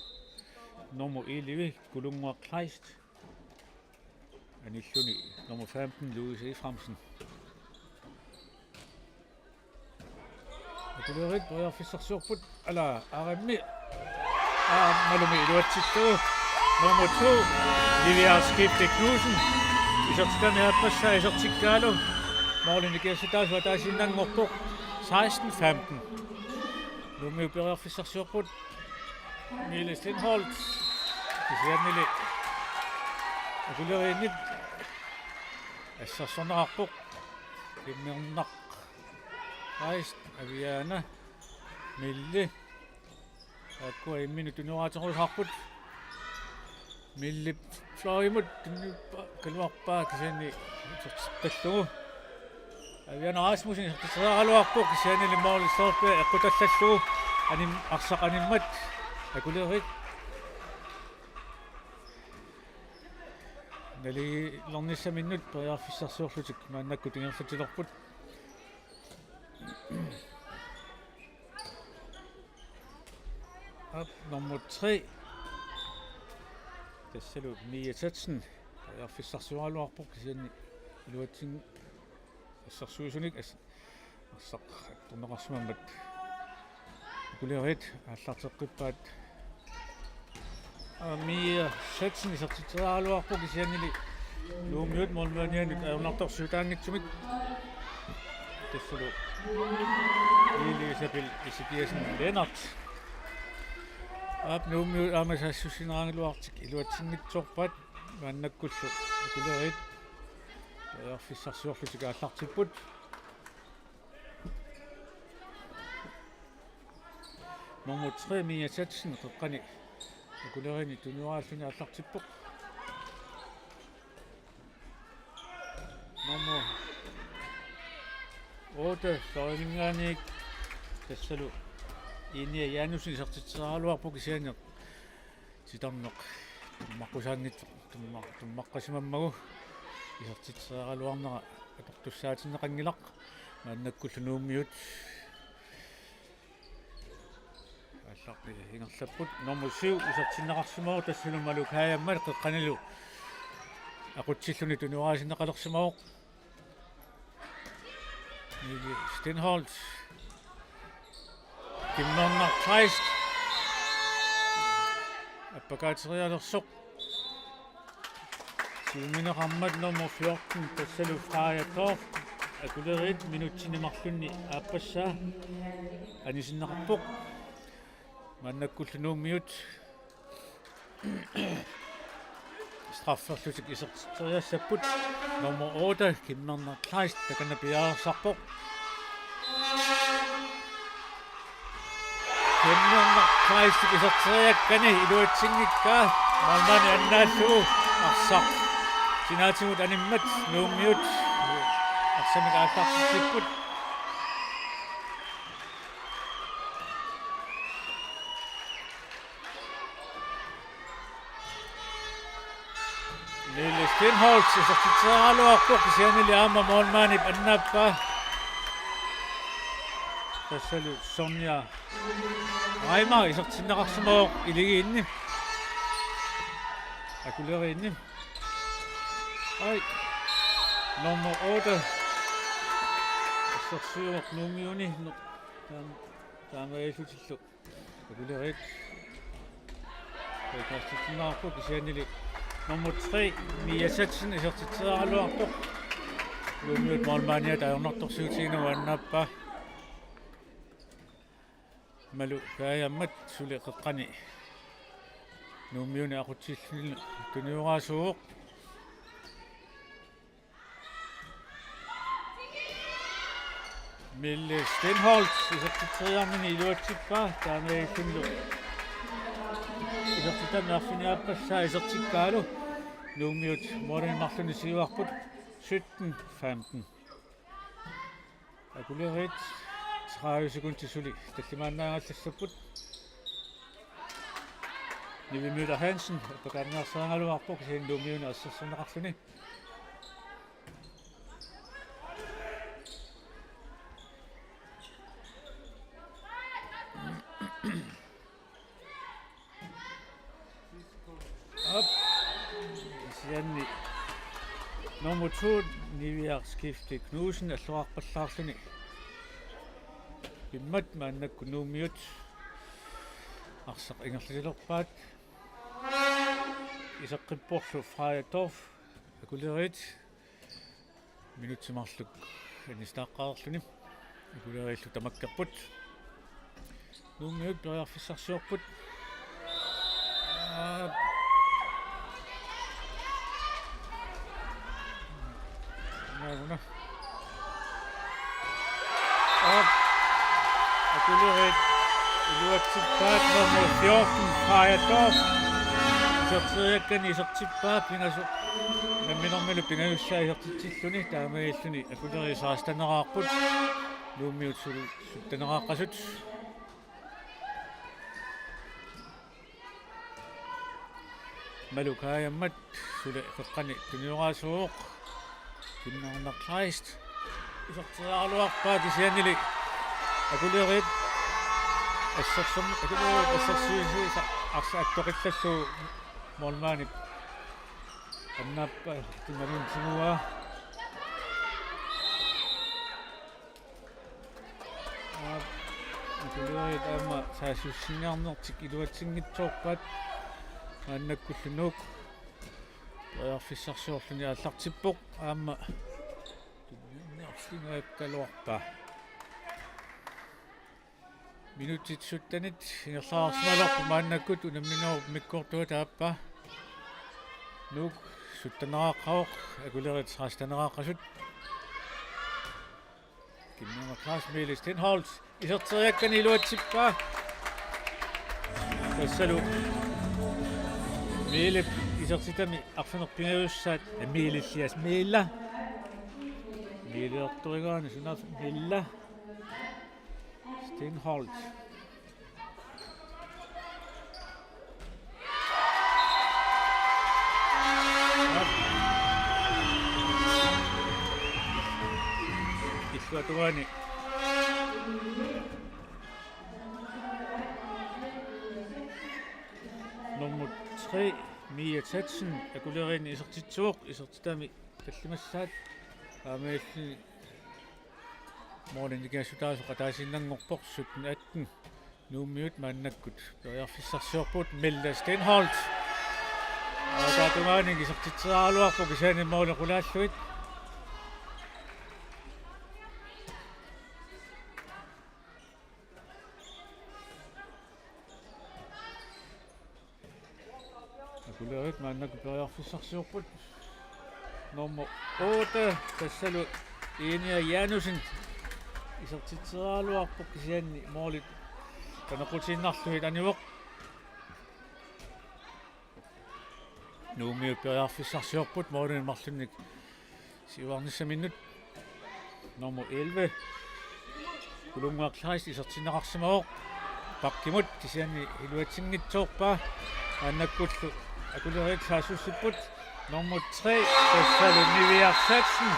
nummer 11 Kulunguaq Kleist anilluni nummer 15 Louis Eframsen. Kullerit Bøjerfissersorput ala arammi malumi iluatsittu nummer 2 Livia Skifte Knudsen isartitani happassa isartikkaalu Marlene Gersetas var der sinangortoq 16-15 nummi Bøjerfissersorput Mille Stenholt kisiannili kullerit assarsornerarpoq kimmerneq Reist aviana Mille akku imminut nuaterusarput Mille florimut kalluarpaa kisianni qallugu aviana Rasmussen sertiteraluarpoq kisianni limorli sorpe aqutallallugu anim arsaqanimmat akulerit nali lornissa minnut Bøjerfissersorlutik maannakku tingerlatilerput Op nummer 3. Tassalu Mia Tatsen. Jeg fissarsualuarpoq kisianni iluatin assarsuusunik assaq tunneqarsimammat kulerit аллартеққиппаат Mia Tatsen isartiteraluarpoq kisiannili luumiut molmaanianut aunartorsuutaangitsumik tassalu Lili Isabel Isikiasen Lennart Ab numiut amasassusineraangaluartik iluatsingitsorpat maannakkullu kulerit Bøjerfissersorlutik aallartipput nummer 3 Mia Tatsen qeqqani kulerini tunuaalluni aallartippoq nummer 8 Soringanik tassalu Inia Janusin isartiteraluarpoq kisianneq titarneq tummaqusaannit tummaqqasimammagu isartiteraluarnera atortussaatinneqangilaq maannakkullu nuummiut алларни ингерлаппут номер 7 isartinneqarsimao tassalumalu kaayammal qeqqanilu aqutsilluni tunuaasineqalersimao Mille Stenholt Kimmerneq Kleist appakaaterialersoq Siumineqarmat nummer 14 tassalu Freja Torp akulerit minutsinnimarlunni aappassaa anisinneqarpoq maannakkullunuummiut strafferlutik isarteriassaput nummer 8 Kimmerneq Kleist takanapiaarsarpoq Kimmerneq Kleist isarteriakkani iluatsingikkaa malmani annaallugu arsaq sinaatimut animmat nuummiut arsamik aallartipput Mille Stenholt isartiteraluarpoq kisiannili aama moolmaanip annaappaa tassalu Sonja Reimer isartinneqarsimao iligiinni akuleeriinni ai nummer 8 issarsuuq nuummiuni taamaillutillu akuleerit tasartinneqarpoq kisiannili nummer 3 Mia Tatsen isartiteraluartoq luummiut moolmaaniat ajornertorsuutiginugu annaappaa malu kaayammat suli qeqqani nuummiuni aqutsilluni tunuuraasuuq Mille Stenholt isartitteriarmini iluatsippaa taamaillunlu isartitannaarfiniappassaa isartikkaalu nuummiut moorinimarluni siuarput 17-15 Akulerit 30 sekunder suli. Tallimaannaangallassaput. Nivi Müller Hansen paqarniarsaangaluarpoq siinluumiuna assarsuneqarluni. Op. Sianni. Nummer 2 Niviarskifte Knudsen alluarpallaarluni. Immat maannakkunuumiut arsaq ingerlilerpaat isaqqiporlu Freidorf akulerit minutimarluk anistaaqqaarluni akulerillu tamakkarput nuumiut periarfissarsiorput akulerit luatsippaat nummer 14 Freidorf isarteriakkani isertippaat pingasu namminormilu pingayussaa isertitsilluni taamailluni akuleri saastaneraarput luumiut suttaneraaqasut malukayammat sule feqqani tuniuraasuuq kinnarnaqlaist iserteriaruarpaat isiannili akulerit الشخصم أكيد الشخصية أكتر مولماني الناب تمرين سموه أكيد أما ساشوشينيان نقطك إذا تسنجت توقات أنك كل نوك في الشخصية اللي أطلق تبوق أما نفسي كالوقت minutit suttanit ingerlaarsimalorpu maannakkut unamminuup mikkortuat aappa nuuk suttaneraaqquq akulerit saastaneraaqasut kinnama Klaas Meelis Stenholz iserteriakkani iluatsippaa tassalu Meelip isertitami arfinerpingayussaat Meelillias Meella Meeliortorigaani sunaf Meella Stenholz. Iswatuani. Nummer 3 Mia Tetsen akulerin isertitsuuq isertitami tallimassaat aameellini Mornindigaasutaas qataasinnanngorpoq 17 nuummiut maannakkut periarfissarsiorput Mella Stenholz taatumaani isertitseraaluarpoq isaani moolequlaalluit akulerit maannakkut periarfissarsiorput nummer 8 tassalu Inia Janusen isertitseraaluarpoq isianni moolit kanequtinnarluit anivoq nuumiut periarfissarsiorput moolin marlunnik siuarnissaminut nummer 11 kulunguaqlaris isertinneqarsimaoq paqqimut isianni iluatsingitsoorpaa annakkullu akulerit saasussipput nummer 3 tassalu Niviarsatsen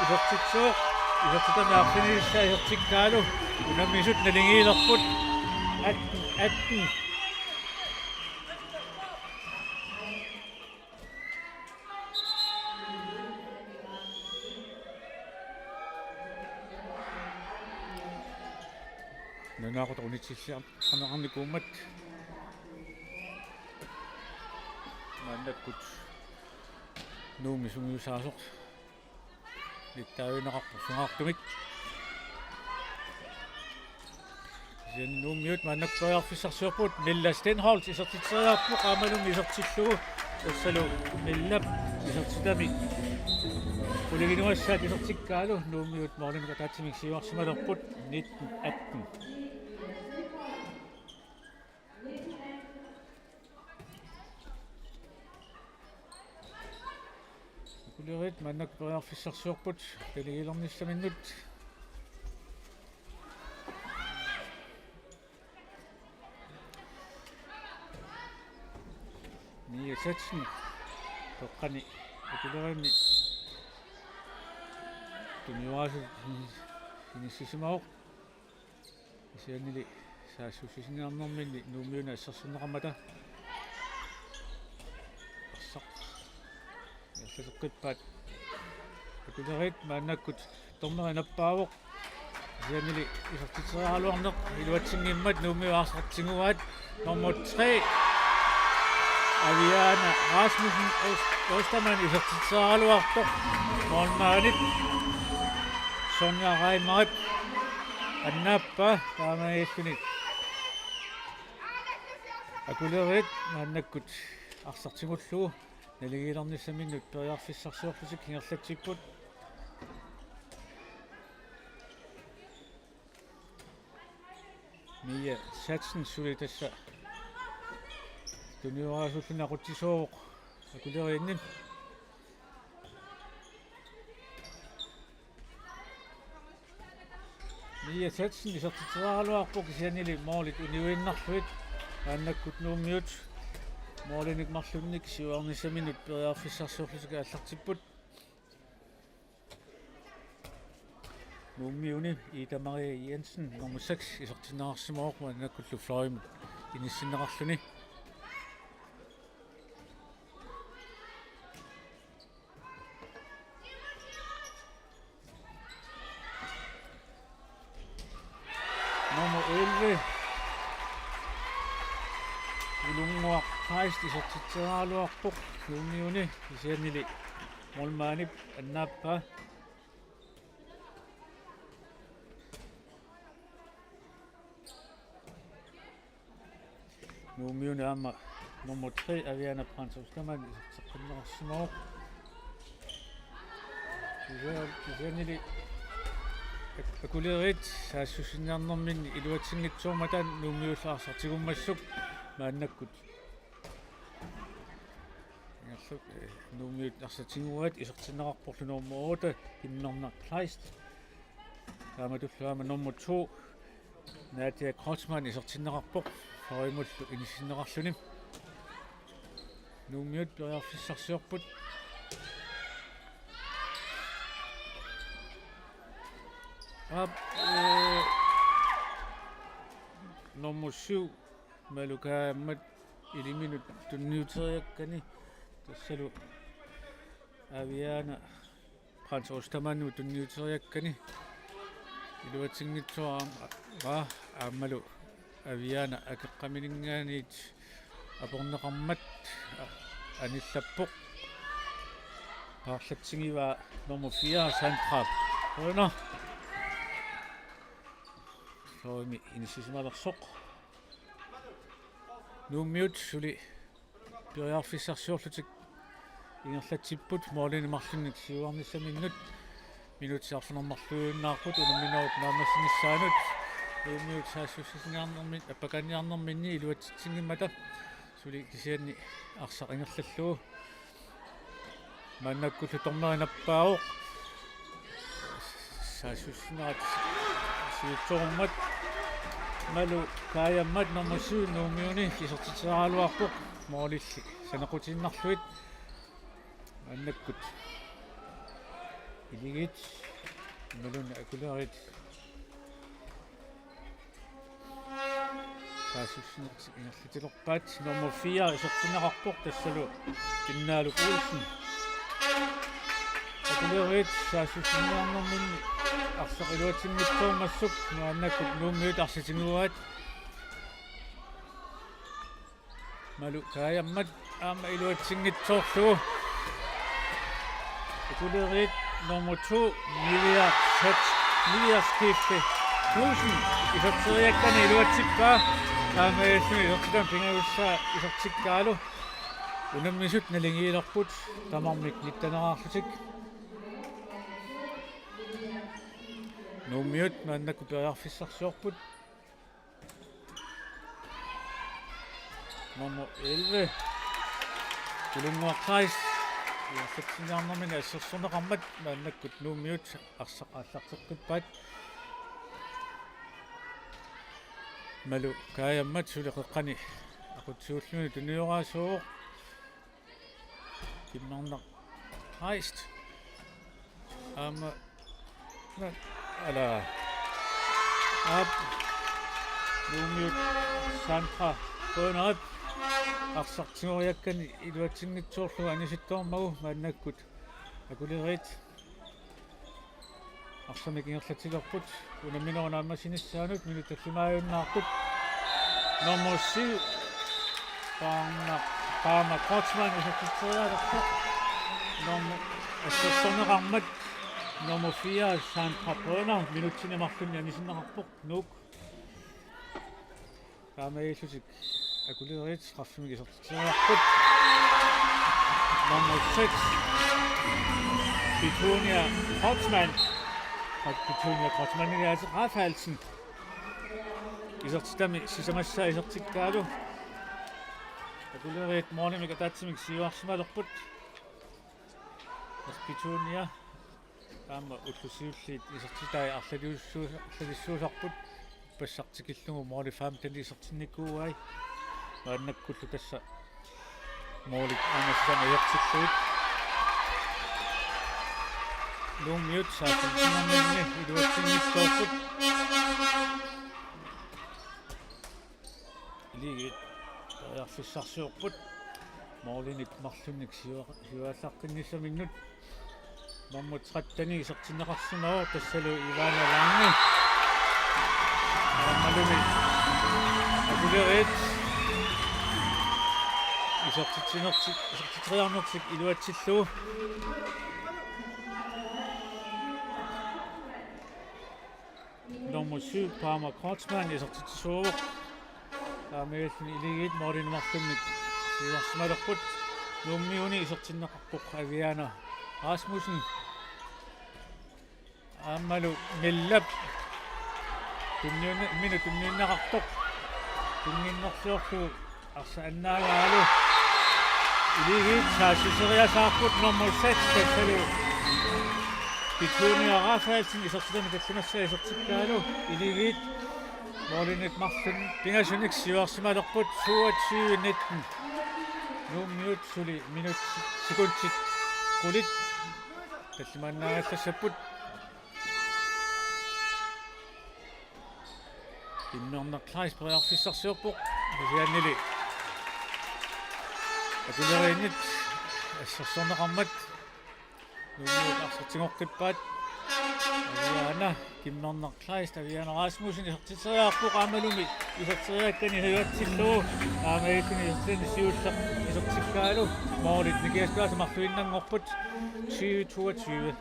isertitsuoq isertitami arfinilissa isertikkaalu unammisut nalingiilerput 18 Nanaaqut unitsilliam qanaqarnikuummat maannakkut nuumi sungiusaasoq littaavineqarpu sungaartumik sen nuumiut maannakkoriarfissarsiorput Mella Stenholz isertitseriarpu qaamalum isertillugu tassalu Mella isertitami uliginuassaat isertikkaalu nuumiut morlunga taatsimik siuarsimalerput 1918 Kulerit mannak periarfissarsiorput taligilernissamannut satsen toqqani akulerimi tuniuasu inissisimaoq isianili saassussisinernerminni nuumiuna assarsuneqamata assaq yallaseqqippaat akulerit maannakkut tornerinappaavoq isianili isartitseriaaluarneq iluatsinngimmat nuumiuarsartsinguaat nummer 3 Aviana Rasmussen Ostermann isartitseriaaluartoq mormaanit Sonja Reimarip annaappa taamagiilluni akulerit maannakkut arsartingullugu naligiilernissamminnut periarfissarsuorlusik hingerlatsipput Mia satsen suli tassa tuniuaraasulluna aquttisooq akuleriinnin Mia satsen isartitseriaaluarpoq isianili moolit uniuinnarluit aannakkut nuummiut moolinik marlunnik siuarnissaminut periarfissarsuorlusika allartipput nuummiuni Ida Maria Jensen nummer 6 isartinnaarsimooq aannakullu Florima inissinneqarluni nummer 11 ulunguaq Christ isartitseriaaluarpoq nuummiuni isianili molmaanip annaappa nuummiuni aama nummer 3 Aviana Frans Ostermann isarteqqinneqarsimooq isianili akulerit saassusinniarnerminni iluatsingitsuumatan nuummiullaarsortigummassuk maannakkut ingerluk nuummiut arsatinguat isartinneqarporlu nummer 8 Himmerner Kleist taamatullaama nummer 2 Nadia Kreutzmann isartinneqarpoq Florimullu inissinneqarluni nuummiut periarfissarsiorput nummer 7 Malukaammat iliminut tunniuteriakkani tassalu Aviana Frans Ostermann tunniuteriakkani iluatinngitsuaraa aammalu Aviana akeqqaminingaaniit aporneqarmat anillappoq paarlatsingiva nummer 4 Sandra Brunner Florimi inissisimalersoq nuummiut suli periarfissarsuorlutik ingerlatsipput moolini marlunnik siuarnissaminnut minutiarlunermarluunnaarput unumminaup naamassinissaanut nuummiut saassussisinernermin appakanniarnerminni iluatsitsingimmata suli kisianni arsaq ingerlallugu maannakkullu tornerinappaavoq saassussinerat siutsorummat malu kaayammat nummer 7 nuummiuni isartitseriaaluarpoq moolilli sanequtinnarluit annakkut iligit malun akulerit saassussinertilerpaat nummer 4 isartinneqarpoq tassalu Kinnaalu Poulsen akulerit saassussinernerminni arsaqiluatinngitsuumassuk maannakkut nuummiut arsitinguat malu kaayammat aama iluatinngitsoorlugu akulerit nummer 2 Nilia Skifte Knudsen isarteriakkani iluatippaa aamaalluni isartitam pingaussaa isartikkaalu unammisut nalingiilerput tamarmik nittaneraarlutik nuummiut maannakku periarfissarsuorput nummer 11 ulunguaq Christ iarlatsinnаарnermin assерсорнеқармат мааннаккут nuummiut аллартеққиппаат малу каяммат сулеқеққани ақутсууллуни туниораасууоқ Kimnornaq Heist. Ala ab Lumiut Sandra Bonap Arsartingoriakkani iluatinngitsuorluga anisittormagu maannakkut akulirit арсамикингерлатилерпут унаминернааммасинissaанут минуталлимааюннаартут номерси таама Крочман исертитсериалерпут номер ассерсонеқармат номер 4 Sandra Bonner минутсинемарлунни анисиннеқарпоқ нук таамаиллусик акулерит раффимик исертитсериарпут номер 6 Petunia Krocman Petunia Krocman altså Rafaelsen isертитами сисамассаа isертиккаалу акулерит моормик атаатсимик сиуарсималерпут Petunia таама уллусиуллиит isертитай арлалиссуусарпут пассартикиллугу моорли фаамтали isертинникууай мааннаккуллу тасса моорли амассана иертиллуит Lumiut saatsinamminni iluatsinngittoorput liigit tajarfissarsuorput moorlinik marlunnik siuaallaqqinnissaminnut normut 13 isertinneqarsunoo tassalu Ivana Lange malumi akulerit isertitriarnertik iluatsillu Nummer 7 Palmer Krocman isertitsuuq таамааллуни илигит мооринмарлунник сиуарсималерпут нуммиуни исертиннеқарпоқ Aviana Rasmussen ааммалу миллап туннииннақартоқ туннииннэрсиорлу арса аннаагаалу илигит саасисериасаарпут номер 6 тасалу Petunia Rafaelsen isertitami tallunassаа isertikkaalu iligit moorlinik marlun pingasunik siuarsimalerput 22:19 nummiut suli minut sekundsit qulit tallimaannaallassaput kinnornerklaris priarfissarsiorpoq siannili akulerinnit ассерсорнеқармат нуут арсертингоққиппаат Aviana Kimnornerklaris Aviana Rasmussen isертитсериарпоқ аамалуми исертириаккани хагатсиллуу аамаиккуни исертини сиуллақ исертиккаалу моорит никиаскааса марлуиннангорпут 2022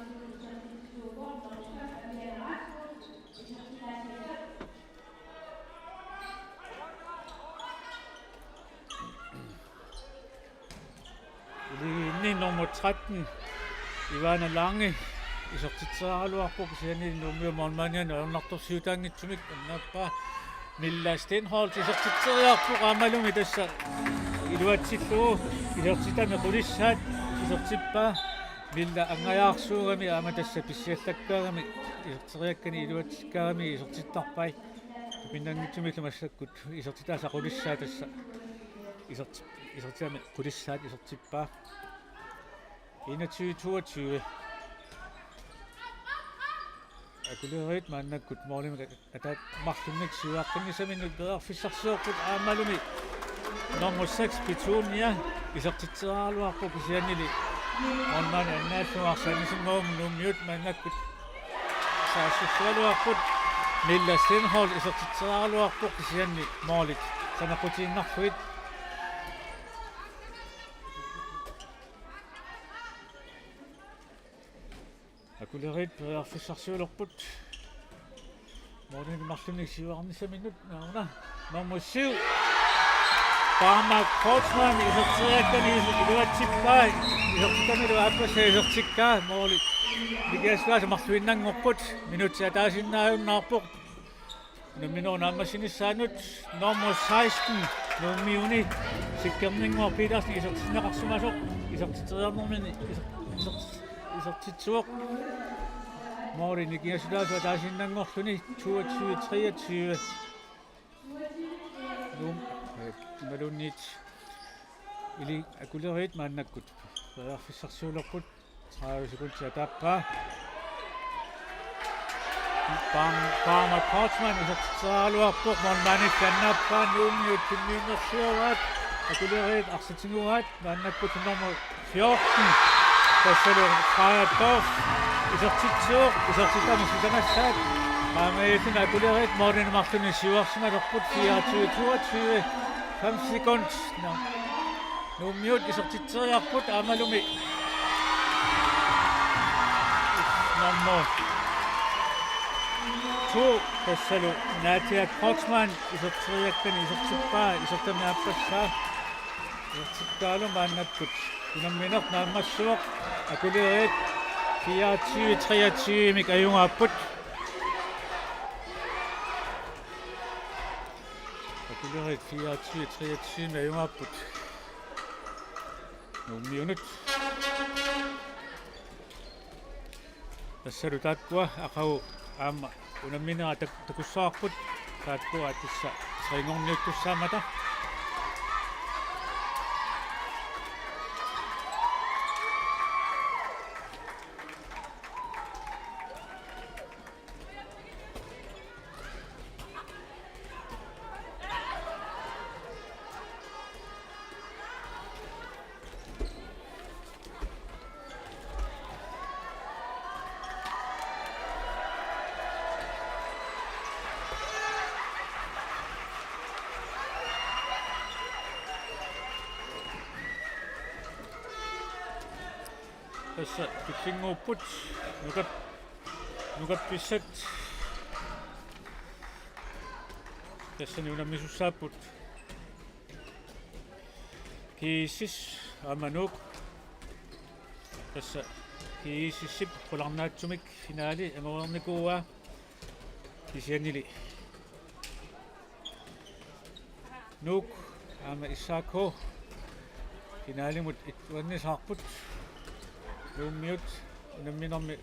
Linje nummer 13 Ivana Lange isertitsaaraluarpoq siani nummiumormanian ornartorsiutaangitsumik annappa Milla Stenholt isertitseriarpoq aamalumi tassa iluatsilluu isertitami qulissaat isertippa Milla angajaarsuugami aama tassa pissiallakkaagami iserteriakkani iluatsikkaagami isertittarpai pinnanngitsumillu massakkut isertitaasa qulissaa tassa isertitami qulissaat isertippaa 21:22 akulerit maannakkut moorlimik ataat marlunnik siuaqqinnisaminnut peerfissarsiorput aammalumi nummer 6 Petunia isertitseraluarpoq siannili onmaani annaalluarsaanisimmoom nummiut maannakkut saassissualuarput Milla Stenholt isertitseraluarpoq sianni moorlit sanaqutiinnarluit akulerit peerfissarsiulerput moorlik marlunnik siuarnisaminnut nauna nummer 7 Palmer Krocman iserteriakkani iluatsippaa isertitamilu aappassa isertikkaa moorlik nikiaskaasa marluinnangorput minuutsia taasinnaajunnaarpoq numminuunaammassinissaanut nummer 16 nummiuni sikkerninguar Petersen isertinneqarsumasoq isertiteriarnermini isertitsuoq moorlik nikiaskaasa taasinnangorluni 22:23 malunit ili akulerit maannakkut pearfissarsuulerput 30 sekuntia tappaa Parma Portsman isartitseraaluarpuq mormanit kannappaan uummiut timmiinnersiurat akulerit arsitinguat maannakkut nummer 14 tassalu Freja-Dorf isartitamasitamassaat Maamaitin akulerit mornin martuni siuarsimalerput 24-22 5 sekund nuummiut isartitseriarput aamalumi nummer 2 tassalu Nadia Portsman isarteriakkani isartippaa isartamiappassaa isartikkaalu maannakkut unammineq naammassuoq akulerit 24-23 mik ajungaapput akulerit 24-23 ajungaapput nuummiunut tassalu taakkua aqagu aama unamminera takussaarput taakkua atissa sringorniuttussaamata Tässä pitsinguupput nukat pissat tässä unammisussaaput kiissis amanuk tässä kiississip qularnaatsumik finaali angornikuua kisianili nuk ama issaakho finaalimut ittuannisaarput nuummiut unamminermi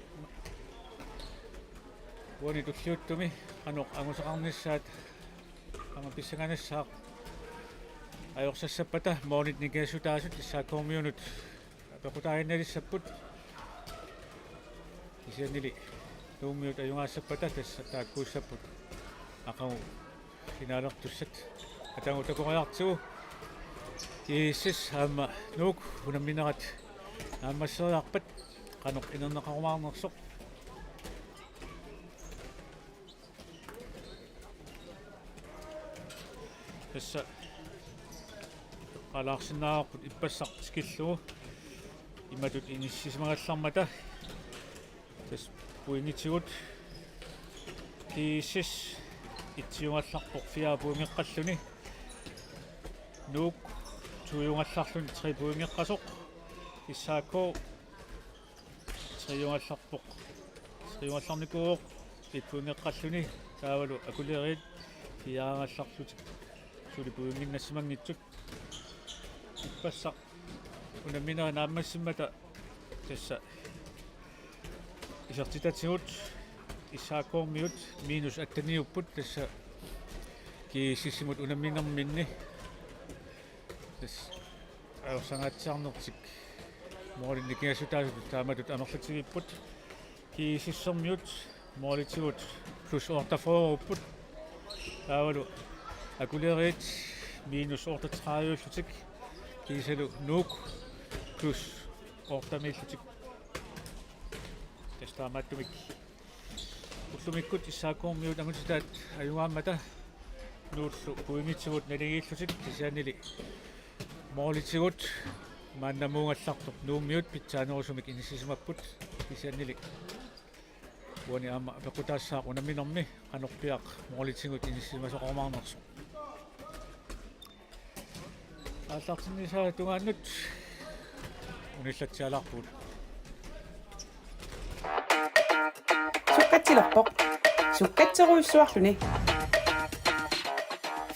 uani tulliuttumi qanoq angusaqarnissaat anga pissanganassaaq ajorsassapata moornit nikiassutaasut issaakkormiunut pequtaaginnalissapput isiannili nuummiut ajungaassapata tassa taakkuussapput aqagu finaalertussat atangu takoriartugu kiissis aama nuuk unamminerat aammasseriarpat qanoq inerneqarumaarnersoq tassa qalaarsinnaaqut ippassaq skillugu imatut inissisimagallaarmata tas puingitigut kiissis itsiungallarpoq fiaapuungeqqalluni nuuk tuujungallarlun tripuungeqqasoq issaakko triungallarpoq triungallarnikuuq itpuungeqqalluni taavalu akulerit fiaangallarlutik suli puunginnassimanngitsut ippassaq unamminera naammassimmata tassa isartitatigut issaakkoormiut miinus attaniupput tassa kiississimut unamminerminni tas ajorsangaatisaarnertik moorlinnikiassutaasut taamatut anerlatigipput kiississermiut moorlitigut plus ortaforupput taavalu akulerit minus 38 kiisalu nuuk plus ortamillutik tastaamattumik ullumikkut issaakkoormiut angutitaat ajungaammata nuullu puingitigut naligillutik kisiannili moorlitigut maannamuungallartuq nuummiut pitsaanerusumik inissisimapпут kisiannili uani aama pequtaassaaq unamminermi qanorpiaq moorlitigut inissimasoqormaarnersu aallartinnisaa tungaannut unillatsialarpuut Sukkatsilerpoq sukkatseruissuarluni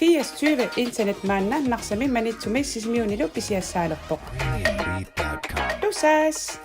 24 internetmaannannarsami manitsumi sisimiunilu pisiassaalerpoq. Tusas!